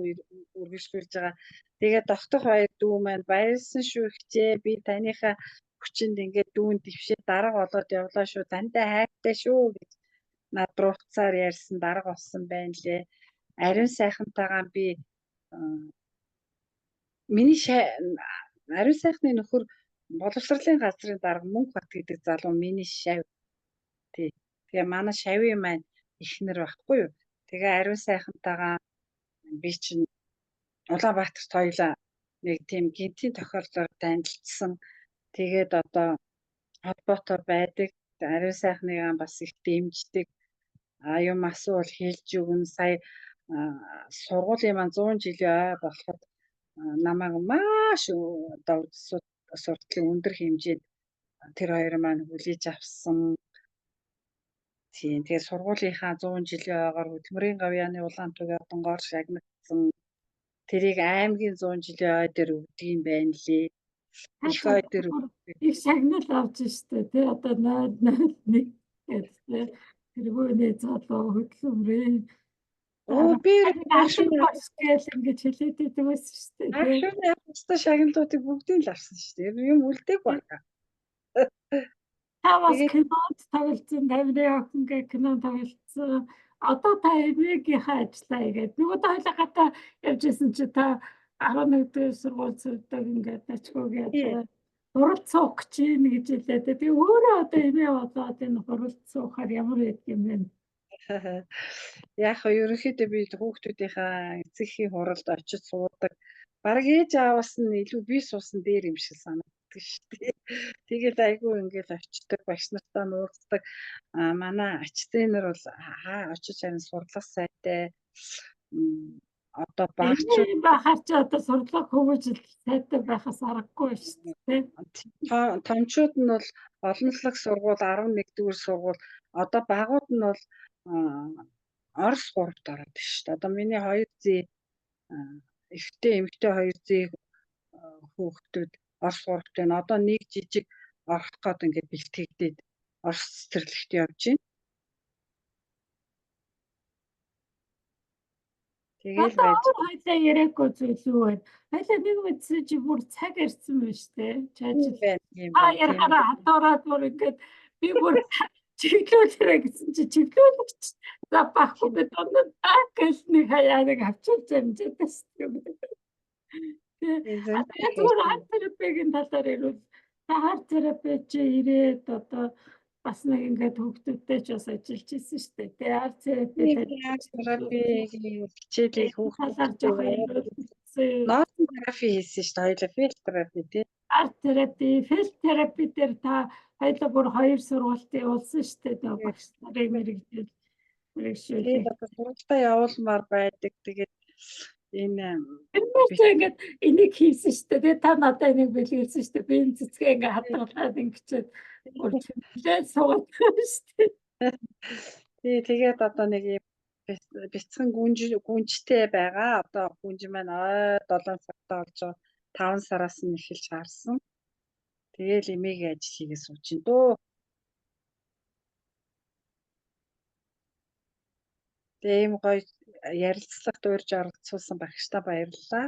үргэлжлүүлж байгаа. Тэгээд Довтох хоёр дүү маань баярлсан шүү хчээ. Би таныхаа хүчинд ингээд дүүн дэвшээ дарга болоод явлаа шүү. Тантай хайртай шүү гэж над руу хуцаар ярьсан дарга болсон байна лээ. Ариун сайхантайгаа би миний ариун сайхны нөхөр боловсролын газрын дарга Мөнхбат гэдэг залуу миний шав. Тий. Тэгээ манай шавийн маань ихнэр байхгүй юу? Тэгээ ариун сайхантайгаа би чинь Улаанбаатарт хоёлаа нэг тийм гинтийн тохиолдолд танилцсан. Тэгээд одоо холбоотой байдаг. Ариун сайхныг бас их дэмждэг. Юм асуул хэлж өгнө. Сая сургуулийн маань 100 жилийн ой болоход намайг маш одоо суртлын өндөр хэмжээнд тэр хоёр маань хүлээж авсан. Тийм. Тэгээ сургуулийнхаа 100 жилийн ойгоор хөдөлмөрийн гавьяаны улаан туяа донгоор шагнагдсан. тэрийг аймгийн 100 жилийн ой дээр өгдөг юм байна лээ. Их ой дээр их шагнал авч штэ тий одоо 001 гэдэг тэргүүний залуу хөдөлмөрийн би гэл ингэж хэлээд идэг байсан штэ тий. Actually яг өстой шагналуудыг бүгдийг л авсан шүү дээ. Юм үлдээг байна. Та бас кинонд тоглосон, Тамирын охин гэх кинонд тоглосон. Одоо та эмээгийнхээ ажиллаа игээд нөгөө хоёлоо явж исэн чи та 11-р сургууль сурдаг ингээд начгүйгээд хуралд суух гэж юм гэж хэлээд. Би өөрөө одоо эмээ болоод энэ хуралд суухаар ямар байдаг юм бэ? Яг ерөнхийдөө би хүүхдүүдийнхээ эцэгхийн хуралд очиж суудаг. Бараг ээж ааваас нь илүү би суусан дээр юм шиг санагддаг шүү дээ. Тэгэл айгүй ингээл очдог, багш нартай нууцдаг. Манай ач зээнэр бол очиж харин сурлах сайтай. Одоо багчууд бахаар ч одоо сурлах хөвөжл сайтай байхаас аргагүй шүү дээ. Томчууд нь бол олонлог сургууль 11-р сургууль одоо багууд нь бол Орос 3-т ороод байна шүү дээ. Одоо миний 2 зээ эхтэй эмэгтэй 2 зээ хүүхдүүд Орос 3-т байна. Одоо нэг жижиг орох гээд ингээд бэлтгэгдээд Орос цэцэрлэгт явж байна. Тэгэл байж хайлаа яриаггүй зүйл үү вэ? Хайлаа нэг мэдсэн чи бүр цаг ярьсан байна штэ. Чаажил ярахаараа хатуураад бүр ингээд би бүр чиглүүлэрэ гэсэн чи чиглүүлэгч за баггүй би донд гэл нэг хаяа нэг авчирч амжаад байна. Тэгэхээр арт терапигийн талаар ирвэл арт терапи чи ирээд одоо бас нэг ингээд хүүхдүүдтэй ч бас ажиллаж ирсэн шүү дээ. Тэгээ арт терапигийн хичээлийг хүүхдүүдээр жоох ирүүлсэн. Ноотон терапи хийсэн шүү дээ. Хоёулаа фил терапи тий. Арт терапи, фил терапи дээр та хоёулаа бүр 2 сургуульд явуулсан шүү дээ. Тэгээ багш нарын мэрэгжил тэгээд одоо сургуультаа явуулмаар байдаг. Тэгээд энэ ингээд энийг хийсэн шүү дээ. Тэгээд та надад энийг бэлгэлсэн шүү дээ. Би энэ цэцгээ ингээд хадгалаад ингэчээд үргэлжлээд суугаад шүү дээ. Тэгээд одоо нэг бяцхан гүнжтэй байгаа. Одоо гүнж маань ой 7 сартай болж байгаа. 5 сараас нь эхэлж харсан. Тэгээл эмээгийн ажил хийгээ сууж ин дөө. Тэгээ ийм гоё ярилцлага дуурж оролцуулсан багштай баярлалаа.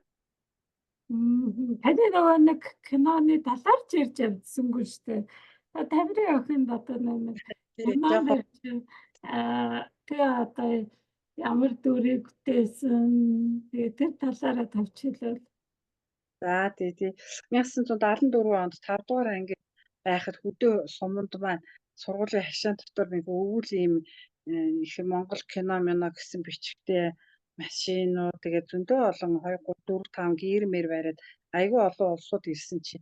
Таны нөгөө нэг киноны талаар ч ярьж явдсангүй шүү дээ. Тамирын охинд одоо нэг тэгээ одоо ямар дүрийг бүтээсэн. Тэгээ тэр талаараа товч хэлвэл. За тий 1974 онд 5 дугаар анги байхад хөдөө суманд маань сургуулийн хашаан дотор нэг өвөл ийм их Монгол кино гэсэн бичгтээ машинууд тэгээд зөндөө олон 2 3 4 5 гэрмэр бариад айгүй олон улсууд ирсэн чи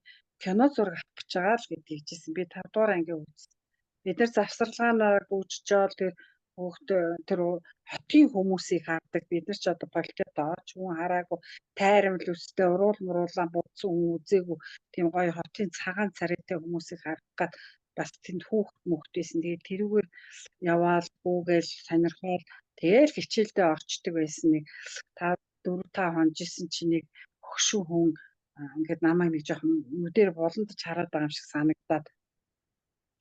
кино зураг авч байгаа л гэдэг хэлжсэн. Би 5 дугаар анги үзсэн. Бид нар завсарлагаанаар гүйжжоол тэр тэр хотын хүмүүсийг хардаг. Бид нар ч одоо политикт орч хүн хараагүй тайрамл үстэй уруул муруулаан будсан хүн үзээгүй тийм гоё хотын цагаан царайтай хүмүүсийг харах гад бас тэнд хүүхд мөхтэйсэн. Тэгээд тэрүүгээр яваал гүүгээл сонирхол тэгээл хичээлдээ орчдөг байсан нэг 4 5 хонжсэн чи нэг хөгшин хүн ингээд намайг нэг жоохон нүдээр буландж хараад байгаа юм шиг санагдаад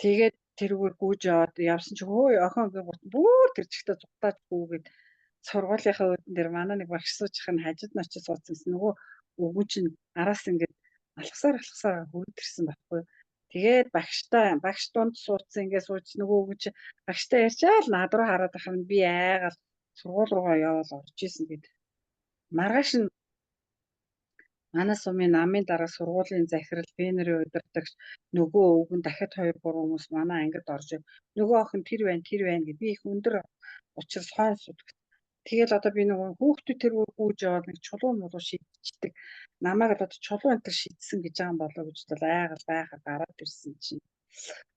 тэгээд тэрүүгээр гүйж яваад явсан чи хөөе охин гэнэ бүр тэр чигтээ зугатаач гүүгээд сургуулийнхаа үүдэн дээр манай нэг багш суучих нь хажууд нь очиж суудсан гэсэн нөгөө өвгөн чинь араас ингээд алхасаар хөрөдөрсөн байхгүй. Тэгээд багш дунд суудсан ингээд сууж нөгөө өвгөн чинь багштай ярьчаал над руу хараад ахын би айгаал сургууль руугаа яваал орж исэн гэд. Маргааш нь манай сумын намын дараа сургуулийн захирал бэнерийн удирдагч нөгөө өвгөн дахиад 2 3 хүмүүс манай ангид орж нөгөө охин тэр байна гэд би их өндөр учраас хойно суудаг. Тэгэл одоо би нөгөө хүүхдүүд тэргүй гүйж яваад нэг чулуун молоо шийдчихдэг. Намайг одоо чулуун энэ шийдсэн гэж байгаа юм болоо гэж бол айгаал байхаа гараад ирсэн чинь.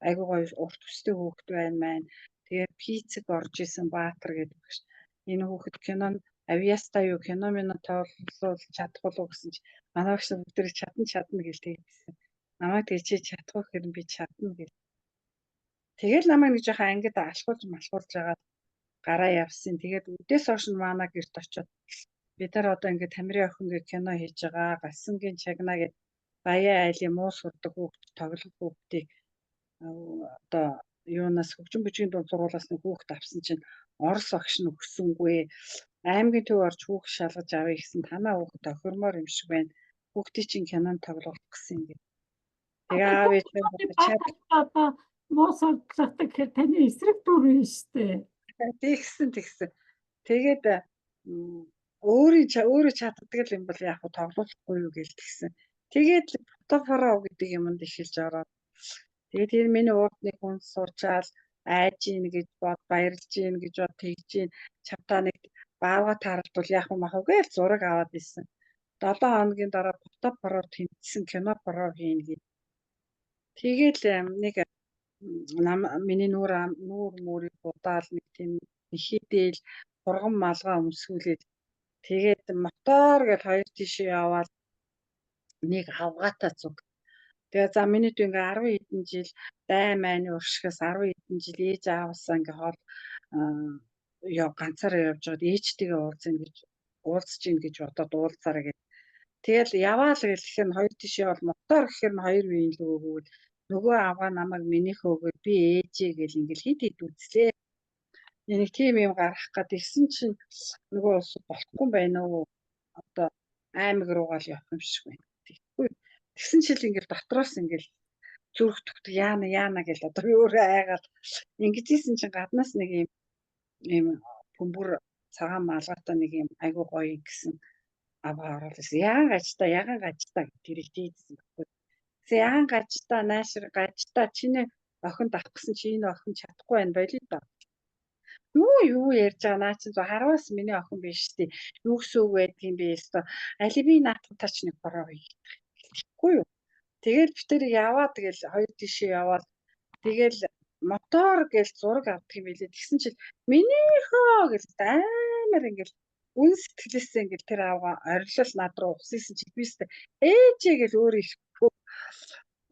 Айгуу гоё урт өстэй хүүхд байна маань. Тэгээд пиццэг орж исэн Баатар гэдэг багш. Энэ хүүхэд кинонд авьяастай юу кино тооллол чадах болов гэсэн чи манай багш бүгдээ чадна гэж тэгсэн. Намайг тэгж чадах хэрэг би чадна гэл. Тэгэл намайг нэг жоохон ангид алхуулж малхуулж байгаа гараа явсан. Тэгээд өдөөс хойш манай гэрт очиод бид нар одоо ингээд Тамирын охин гэх кино хийж байгаа. Галсангийн чагнаа гэдэг Баян айлын муу сурдаг хүүхд тоглох хүүхдийг одоо юунаас хөгжин бүжгийн дунд сургуулаас нэг хүүхд авсан чинь Орос багш нь өгсөнгүй. Аймгийн төв орж хүүхд шалгаж авъя гэсэн танаа хүүхд охирмоор юм шиг байна. Хүүхдийн чинь кинонд тоглох гэсэн юм. Тэгээ аав ээж чад Одоо муу сонглох гэхээр таны эсрэг дүр юм шүү дээ. тэгсэн. Тэгээд өөрөө чаддаг юм бол яг тоглохгүй юу гэж тэгсэн. Тэгээд фотофоро гэдэг юмд эхэлж ороод тэгээд тэр миний урд нэг хүн суучаал айж ийн гэж бод баярлж ийн гэж бод тэгж ийн чамтаа нэг баавга тааралбал яг махав гэж зураг аваад исэн. 7 хоногийн дараа фотофороор тэнцсэн кино форо хийн гэж. Тэгээд нэг миний нүүр мөрийг будаал нэг тийм ихэдэл хурган малгай өмсгүүлээд тэгээд мотор гэж хоёр тийшээ яваад нэг авгаатай зүг. Тэгээ за миний дүү ингээ 10 хэдэн жил даймайны уршигаас 10 хэдэн жил ээж аавсаа ингээ хоол ганцаараа явж байгаад ээжтэйгээ уулзж ийн гэж бодоод уулзаараа гэж. Тэгэл яваа л гэхээр нь хоёр тийшээ бол мотор гэхээр нь хоёр үеийн л өгөөд нөгөө авгаа намайг минийхөө өгөөд би ээжээ гэл ингээл хид үзлээ. Нэг тийм юм гарах гээд ирсэн чинь нөгөө ус болохгүй байна уу? Одоо аймаг руугаа л явах юм шиг байна. Тэгэхгүй. Тэгсэн чил ингээл дотроос ингээл зүрх төгтөг яана гэл одоо өөрөө айгаад ингэж ийсэн чинь гаднаас нэг юм бөмбөр цагаан малгайтай нэг юм айгуу гоё гэсэн аваа ороод ирсэн. Ягаан гажтаа гэж тэрийг дийдсэн байхгүй. Тэгсэн ягаан гажтаа наашир гажтаа чиний охинд авах гэсэн чи энэ охин чадахгүй байна болий доо. Юу ярьж байгаа наа чи харвас миний охин биш тий. Юу гэсэн үг байдгийн би өстой алиби наатахтаа ч нэг бороо хийхгүй юу. Тэгэл битэр яваа тэгэл хоёр тийшээ яваад тэгэл мотор гэж зураг авдаг юм билээ. Тэгсэн чинь минийхөө гэж амар ингээл үн сэтгэлээсээ ингээл тэр авгаа орилол над руу усийсэн чи бистэй ээжээ гэж өөр ихгүй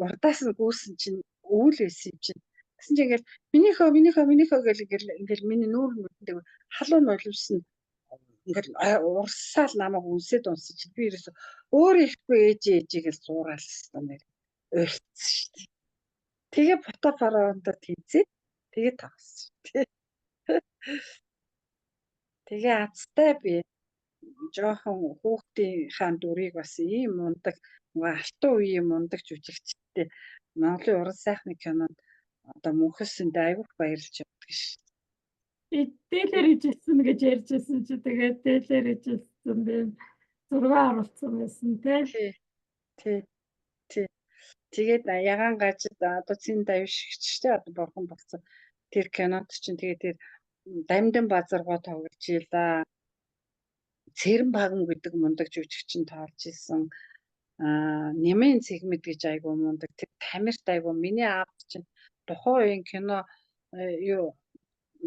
урдаас нь гүйсэн чинь өвөл байсан юм чинь. Тэгсэн чинь ингээл минийхөө гэл ингээл миний нүүр нүдэндээ халуун нулимсан ингээл урсаал намайг үнсээд унсаж чи би ерөөсө өөр ихгүй ээжээ гэж зураалсан нэр ойрцсон шүү дээ. Тэгээ фотофоронд тэнцээ. Тэгээ тавсан. Тэгээ азтай би жоохон хүүхдийнхаа дүрийг бас ийм мундаг алтан үеийн мундаг жүжигчтэй Монголын уран сайхны кинонд одоо мөнхөсөнд айгуух баярлж явдаг шүү. Дээлэр ижсэн гэж ярьжсэн чи тэгээд дээлэр ижсэн бэ. 6 оруулсан байсан тий. Тэгээд ягаан гажид одоо цэн давшигчтэй одоо борхон болсон. Тэр кинонд чинь тэгээд тэр дамдын базаргоо тоглож ийлаа. Цэрэн баган гэдэг мундаг жүжигч нь тоолж исэн. Нэмэн цэгмэд гэж айгуу мундаг. Тэр Тамирт айгуу миний аав чинь тухайн үеийн кино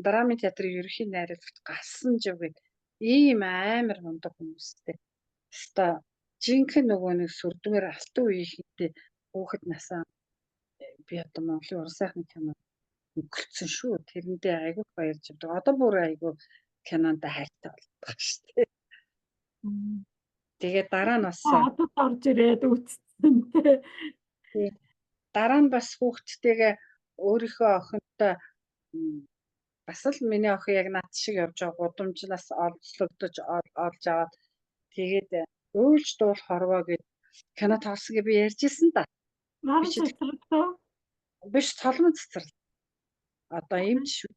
драмын театрын ерөнхий найруулагч Галсан жив гэдэг ийм амар мундаг хүмүүстэй. Хэвээ жинхэнэ нөгөө нэг сүрдмээр алтан үеийнхээ хүүхэд насаа би одоо Монголын уран сайхны кино өгөлцсөн шүү. Тэрэндээ айгуу баярж авдаг. Одоо бүр айгуу кинонд хайртай болдог шүү дээ. Тэгээд дараа нь бас одоо орж ирээд үтцсэн тий. Дараа нь бас хүүхдтэйгээ өөрийнхөө охинтой бас л миний охин яг над шиг явж байгаа гудамжлаас олзлогдож олж аваад тэгээд өөлж дуул хорвоо гэж кино тоглосон гэж би ярьжсэн да. Биш цолмон цэцэрлэг. Одоо юм шүү.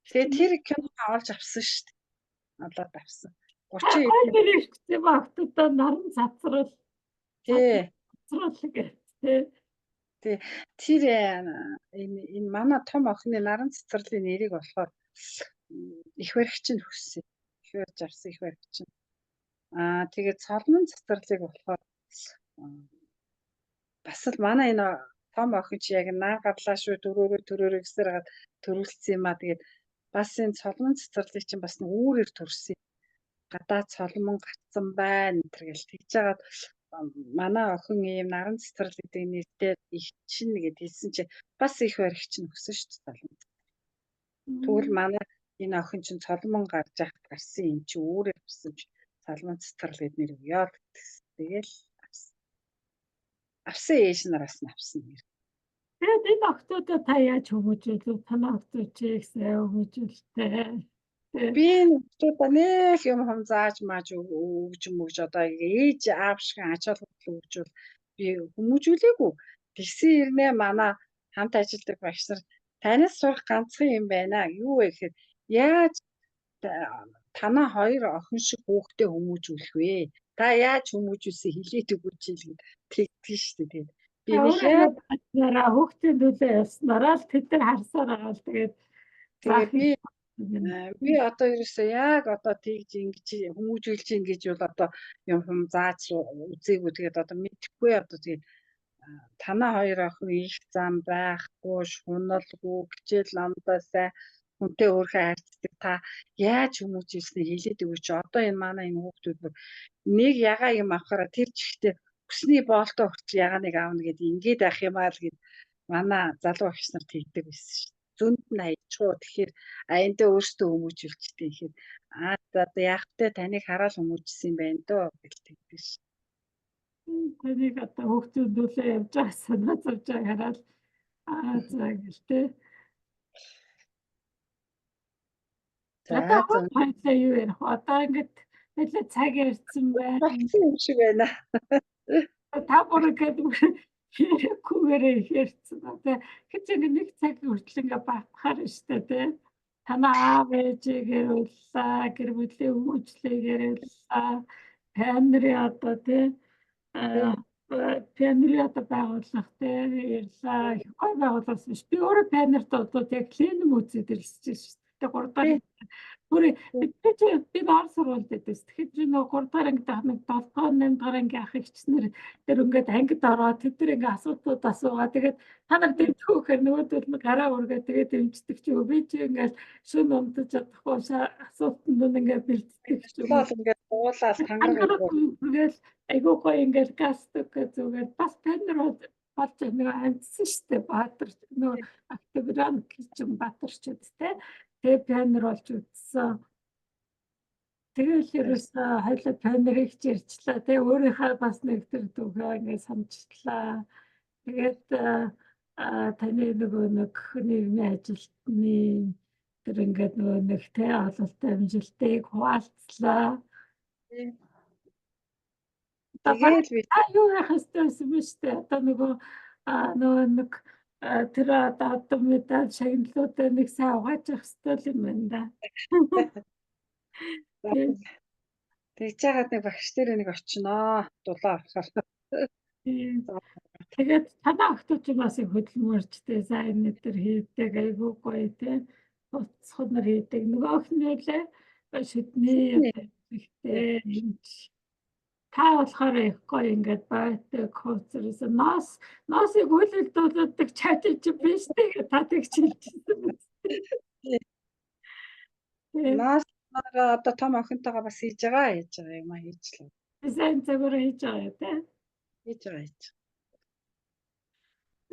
Тэгээд тэр кино авалж авсан шүү дээ. Олоод авсан. 30 тэр ихтэй багтдаа наран цацрал. Тий. Тий. Тэр энэ манай том охины наран цэцэрлэгийн нэрийг болохоор их баригч нь өгсөн. Их барьж авсан их баригч нь. Тэгээд цолмон цэцэрлэг болохоор бас л манай энэ том охин чи яг наа гарлаа шүү төрөөрөө гэсээр хагаад төрүүлсэн юм аа. Тэгээд бас энэ цолмон цэцэрлэг чинь бас үүрээр төрсөн. Гадаа цолмон гацсан байна гэж тэгж жагаад манай охин ийм наран цэцэрлэг гэдэг нэртэй их чинь гэд хэлсэн чи бас их баригч нь өгсөн шүү дээ. Тэгвэл манай энэ охин чинь цолмон гарч яхад гарсан юм чи өөрөө авсан чи цолмон цэцгэрл гэд нэр өгөө гэсэн. Тэгэл авсан ээж нараас нь авсан нэр. Тэгээд энэ охтуудаа та яаж хүмүүжүүлв? Танай охтууд чи их сайн хүмүүжүүлтэй. Би нөхдүүдээ нэг юм зааж мааж өгж мөгж одоо ээж аав шиг ач холбогдол өгжүүл би хүмүүжүүлээгүй. Тэгсэн ирнэ манай хамт ажилладаг багш нар танаас сурах ганцхан юм байна. Юу вэ гэхээр яаж танаа хоёр охин шиг хүүхдээ хүмүүжүүлэх вэ? Та яаж хүмүүжүүлсэн хэлээд өгөөч л тэгдэж шүү дээ. Би нэг яа хүүхдийн төлөө явснараа л тэд нар харсаар байгаа л тэгээд би одоо ерөөсөө яг одоо тэгж ингэж хүмүүжүүлж ингэж бол одоо юм зааж үзээгүй тэгээд одоо мэдэхгүй одоо тэгээд танаа хоёр охин их зам байхгүй шуналгүй хичээл намдаа сайн хүнтэй өөрхөө хайрцдаг та яаж хүмүүжүүлснээ хэлээд өгөөч. Одоо энэ манай энэ хүүхдүүд нэг ягаа юм авахаараа тэр чихтэй өсний боолтой хүртэл ягаа нэг аавна гэдэг ингээд ах юм аа л гэд манай залуу багш нар тэгдэг байсан шүү. Зөнд нь хайчгүй тэгэхээр аянда өөртөө хүмүүжүүлчихдэг ихээр одоо яг тэ таныг хараад хүмүүжсэн юм байна дөө гэж тэгдэг ш. Таныг одоо хүүхдүүд төлөө явж байгаа санаа зовж байгааг хараад за гэлтэй. Одоо хоёулаа юу ярих вэ? Одоо ингээд нэлээд цаг ярьсан байна. Багцсан юм шиг байна. Та бүр ингээд хэрэггүйгээр ярьсан. Одоо хэж ингээд нэг цаг хүртэл ингээд батхаар штэ тий. Танаа аав ээжигээр ууллаа, гэр бүлийн хүмүүжлэгээр ууллаа. Панри одоо тий панри одоо байгуулах тий ярьлаа. Гой байгуулсан биш. Би өөрөө панрт одоо яг клиник үзээд ирсэн шүү дээ. 3 дахь бүр би баар сурвалж дэвс. Тэгэхээр нөгөө 3 дахь ангид хамт 7 8 дахь ангийн ах эгчнэр тэр ингээд ангид ороод тэд нар ингээд асуудлууд асуугаа. Тэгээд та нар дэмжихөөр нөгөөдөл нь гараа үргээ тэгээд дэмждэг ч юу би чи ингээд шүн унтаж чадахгүй асуултанд нь ингээд бэлддэг ч юм. Ингээд уулаад хангараад айгуу гоё ингээд гастик зүгээр бас панр болж нэг амьдсан штэ Баатар нөгөө активран гэж юм Баатарчуд те. Тэгээ панр болж үтсэн. Тэгэл ерөөсөө хоёлаа панрыг ч ярьчлаа. Тэгээ өөрийнхөө бас нэг төр дүүгээ ингээд самжлаа. Тэгээд таны нөгөө нэг нийгмийн ажилтны тэр ингээд нөгөө нэг тэ ололттой амжилтыг хуваалцлаа. Тэгээд юу яах ёстой юм бэ штэ. Одоо нөгөө нэг тэр одоо медаль шагналуудаа нэг сайн угааж явах ёстой юм байна да. Тэгж яагаад нэг багш дээр нэг очиноо дулаа авахаар. Тэгээд танаа охтууд ч бас их хөдөлмөрч тэ сайн нэтер хийдэг айгүй гоё тэ уцхад нар хийдэг нөгөө охинолээ шүдний ихтэй юмч та болохоор их гоё ингээд байдаг хоцорсон ноосыг үйлдэлдүүлдэг чатиж биш тэгээ та тэгж хэлчихсэн биз. Наас одоо том охинтойгоо бас хийж байгаа юм а хийчлээ. Сайн цагаар хийж байгаа тэ. Хийж байгаа.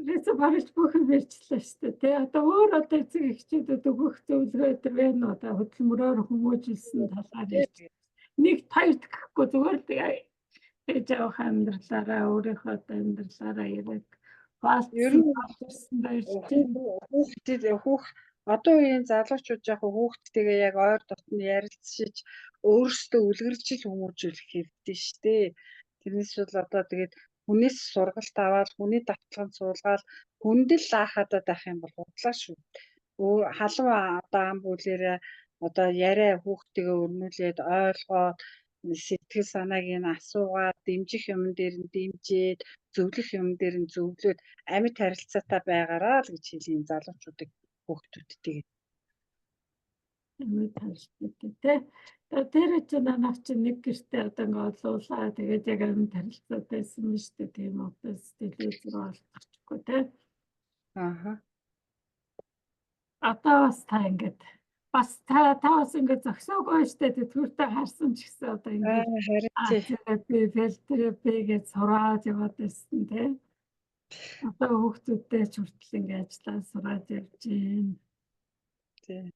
Рэцэ барилж бүхэн барьчлаа шүү дээ тий. Одоо өөр одоо эцэг эхчүүдэд өгөх зөвлөгөө өдр байна уу? Одоо хөдөлмөрөөр хүмүүжүүлсэн талаар ярьж. Нэг тавьт гэхгүй зүгээр л ээж авах амьдралаараа өөрийнхөө амьдралаараа яриад хаалцсан баярлалаа. Одоо үеийн залуучууд яг хүүхдтэйгээ яг ойр дотн ярилцж өөрсдөө үлгэржил хүмүүжүүлэх хэрэгтэй шүү дээ. Тэрнээс бол одоо тэгээд хүнээс сургалт аваад хүний давталганд суулгаад хүндэл лаахадаад байх юм бол худлаа шүү. Халуун одоо ам бүлээрээ одоо яриа хүүхдтэйгээ өрнүүлээд ойлгоод сэтгэл санааг нь асуугаад дэмжих юм дээр нь дэмжээд зөвлөх юм дээр нь зөвлөөд амьд харилцаатай байгаараа л гэж хэлийн залуучуудыг хүүхдүүдтэйгээ. Амьд харилцаатай тий. Тэр чинь манайх чинь нэг гэртээ одоо ингээд олуулаа тэгээд яг амьд харилцаатай байсан юм шүү дээ. Тийм одоо телевизээр олдчихгүй тий. Одоо бас та ингээд бас та бас ингээд зөксөөгүй штэ тэтгэвртэй харсан ч гэсэн одоо ингээд би филтерапи гэж сураад яваад байсан тий. Одоо хүүхдүүдтэй ч хүртэл ингээд ажиллаа сураад явж байна.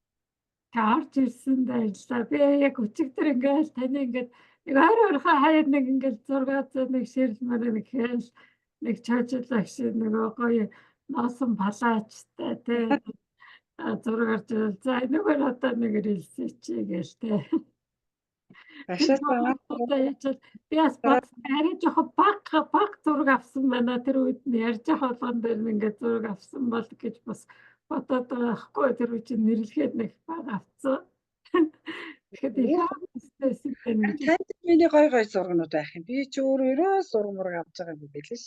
орж ирсэн баярлалаа. Би яг өчигдөр ингээл таны ингээд нэг ойр ойрхон хаяад нэг ингээл 601 ширл мөрөө нэг хээл нэг чойжлах шиг нөгөө гоё носон палаачтай тий зураг орж ирэл. За энэгээр одоо нэг рилсээ чи гээл тий. Тэр Ашаасаа одоо яачаад би бас бод арай жоохон баг зураг авсан байна. Тэр үед нь ярьж байгаа болгон дээр нь ингээд зураг авсан бол гэж бас бодоод байгаа байхгүй. Тэр үе чинь нэрлэхэд нэг баг авсан. Тэгэхэд их стресс юм гэж. танд миний гой зургнууд байх юм. Би ч өөрөө ерөө зураг мураг авч байгаа юм билээ ш.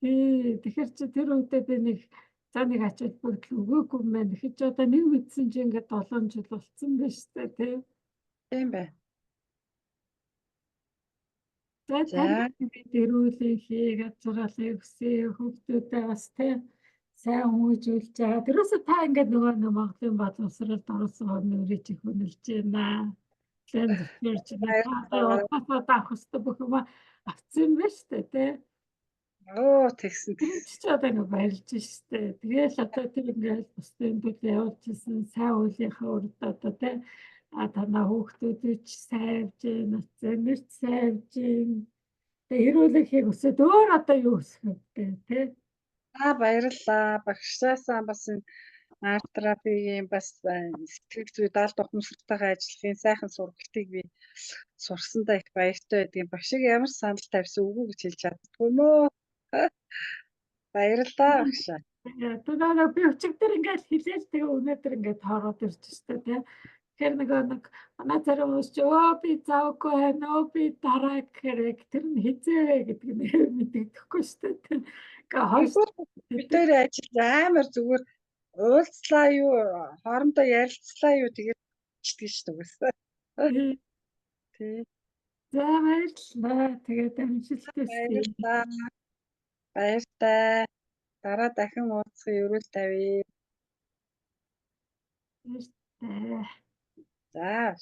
Тэгэхээр чи тэр үедээ би нэг за нэг ачаад бүгд өгөөгүй юм байна. Тэгэхээр чи одоо нэг мэдсэн чи ингээд 7 жил болцсон байж тээ тий. Тийм бай. За танд бид эрүүлээ хий газралыг өсөө хүүхдүүдээ бас тий сайн хүмүүжүүлж байгаа. Тэрөөсөө та ингээд нөгөө Монголын боловсролд орсон өнөөрий чи хүнэлж байна. Лэн зөвчөрч байна. Авах хэрэгтэй бүх юм авцсан байж тээ тий. Оо тэгсэн. Чи одоо ингэ баярлж штэ. Тэгээл одоо тэр ингээл бусдын төлөө явуулчихсан сайн үйлийнхээ урд одоо тий танаа хүүхдүүдийг ч сайвж, нацэнэрч сайвж. Тэгээ эрүүлэхийг өсөд өөр одоо юу өсөх вэ тий? Баярлалаа. Багшаасаа бас энэ арт терапигийн бас сэтгэл зүй даалт ухамсартайгаа ажиллахын сайхан сургалтыг би сурсандаа их баяртай байдгийн. Багшиг ямар санал тавьсан үгүй гэж хэлж чаддгүй мөө. Баярлалаа багшаа. Тэгээ би өчигдөр ингээд хэлээл тэгээ өнөөдөр ингээд тоороод ирж штэ тий. Тэгэхээр нэг манай зарим хүмүүс ч би завгүй байна оо би дараа гэхээр тэр нь хизээ гэдэг нь мэддэхгүй штэ тий. Бид дээр ажил амар зүгээр уулзлаа юу хоорондоо ярилцлаа юу тэгээд чидгэн шүү дээ. Тий. За баярлалаа. Тэгээд амжилттай. Баяртай. Дараа дахин уулзах өрөөл тавья. Баяртай. За.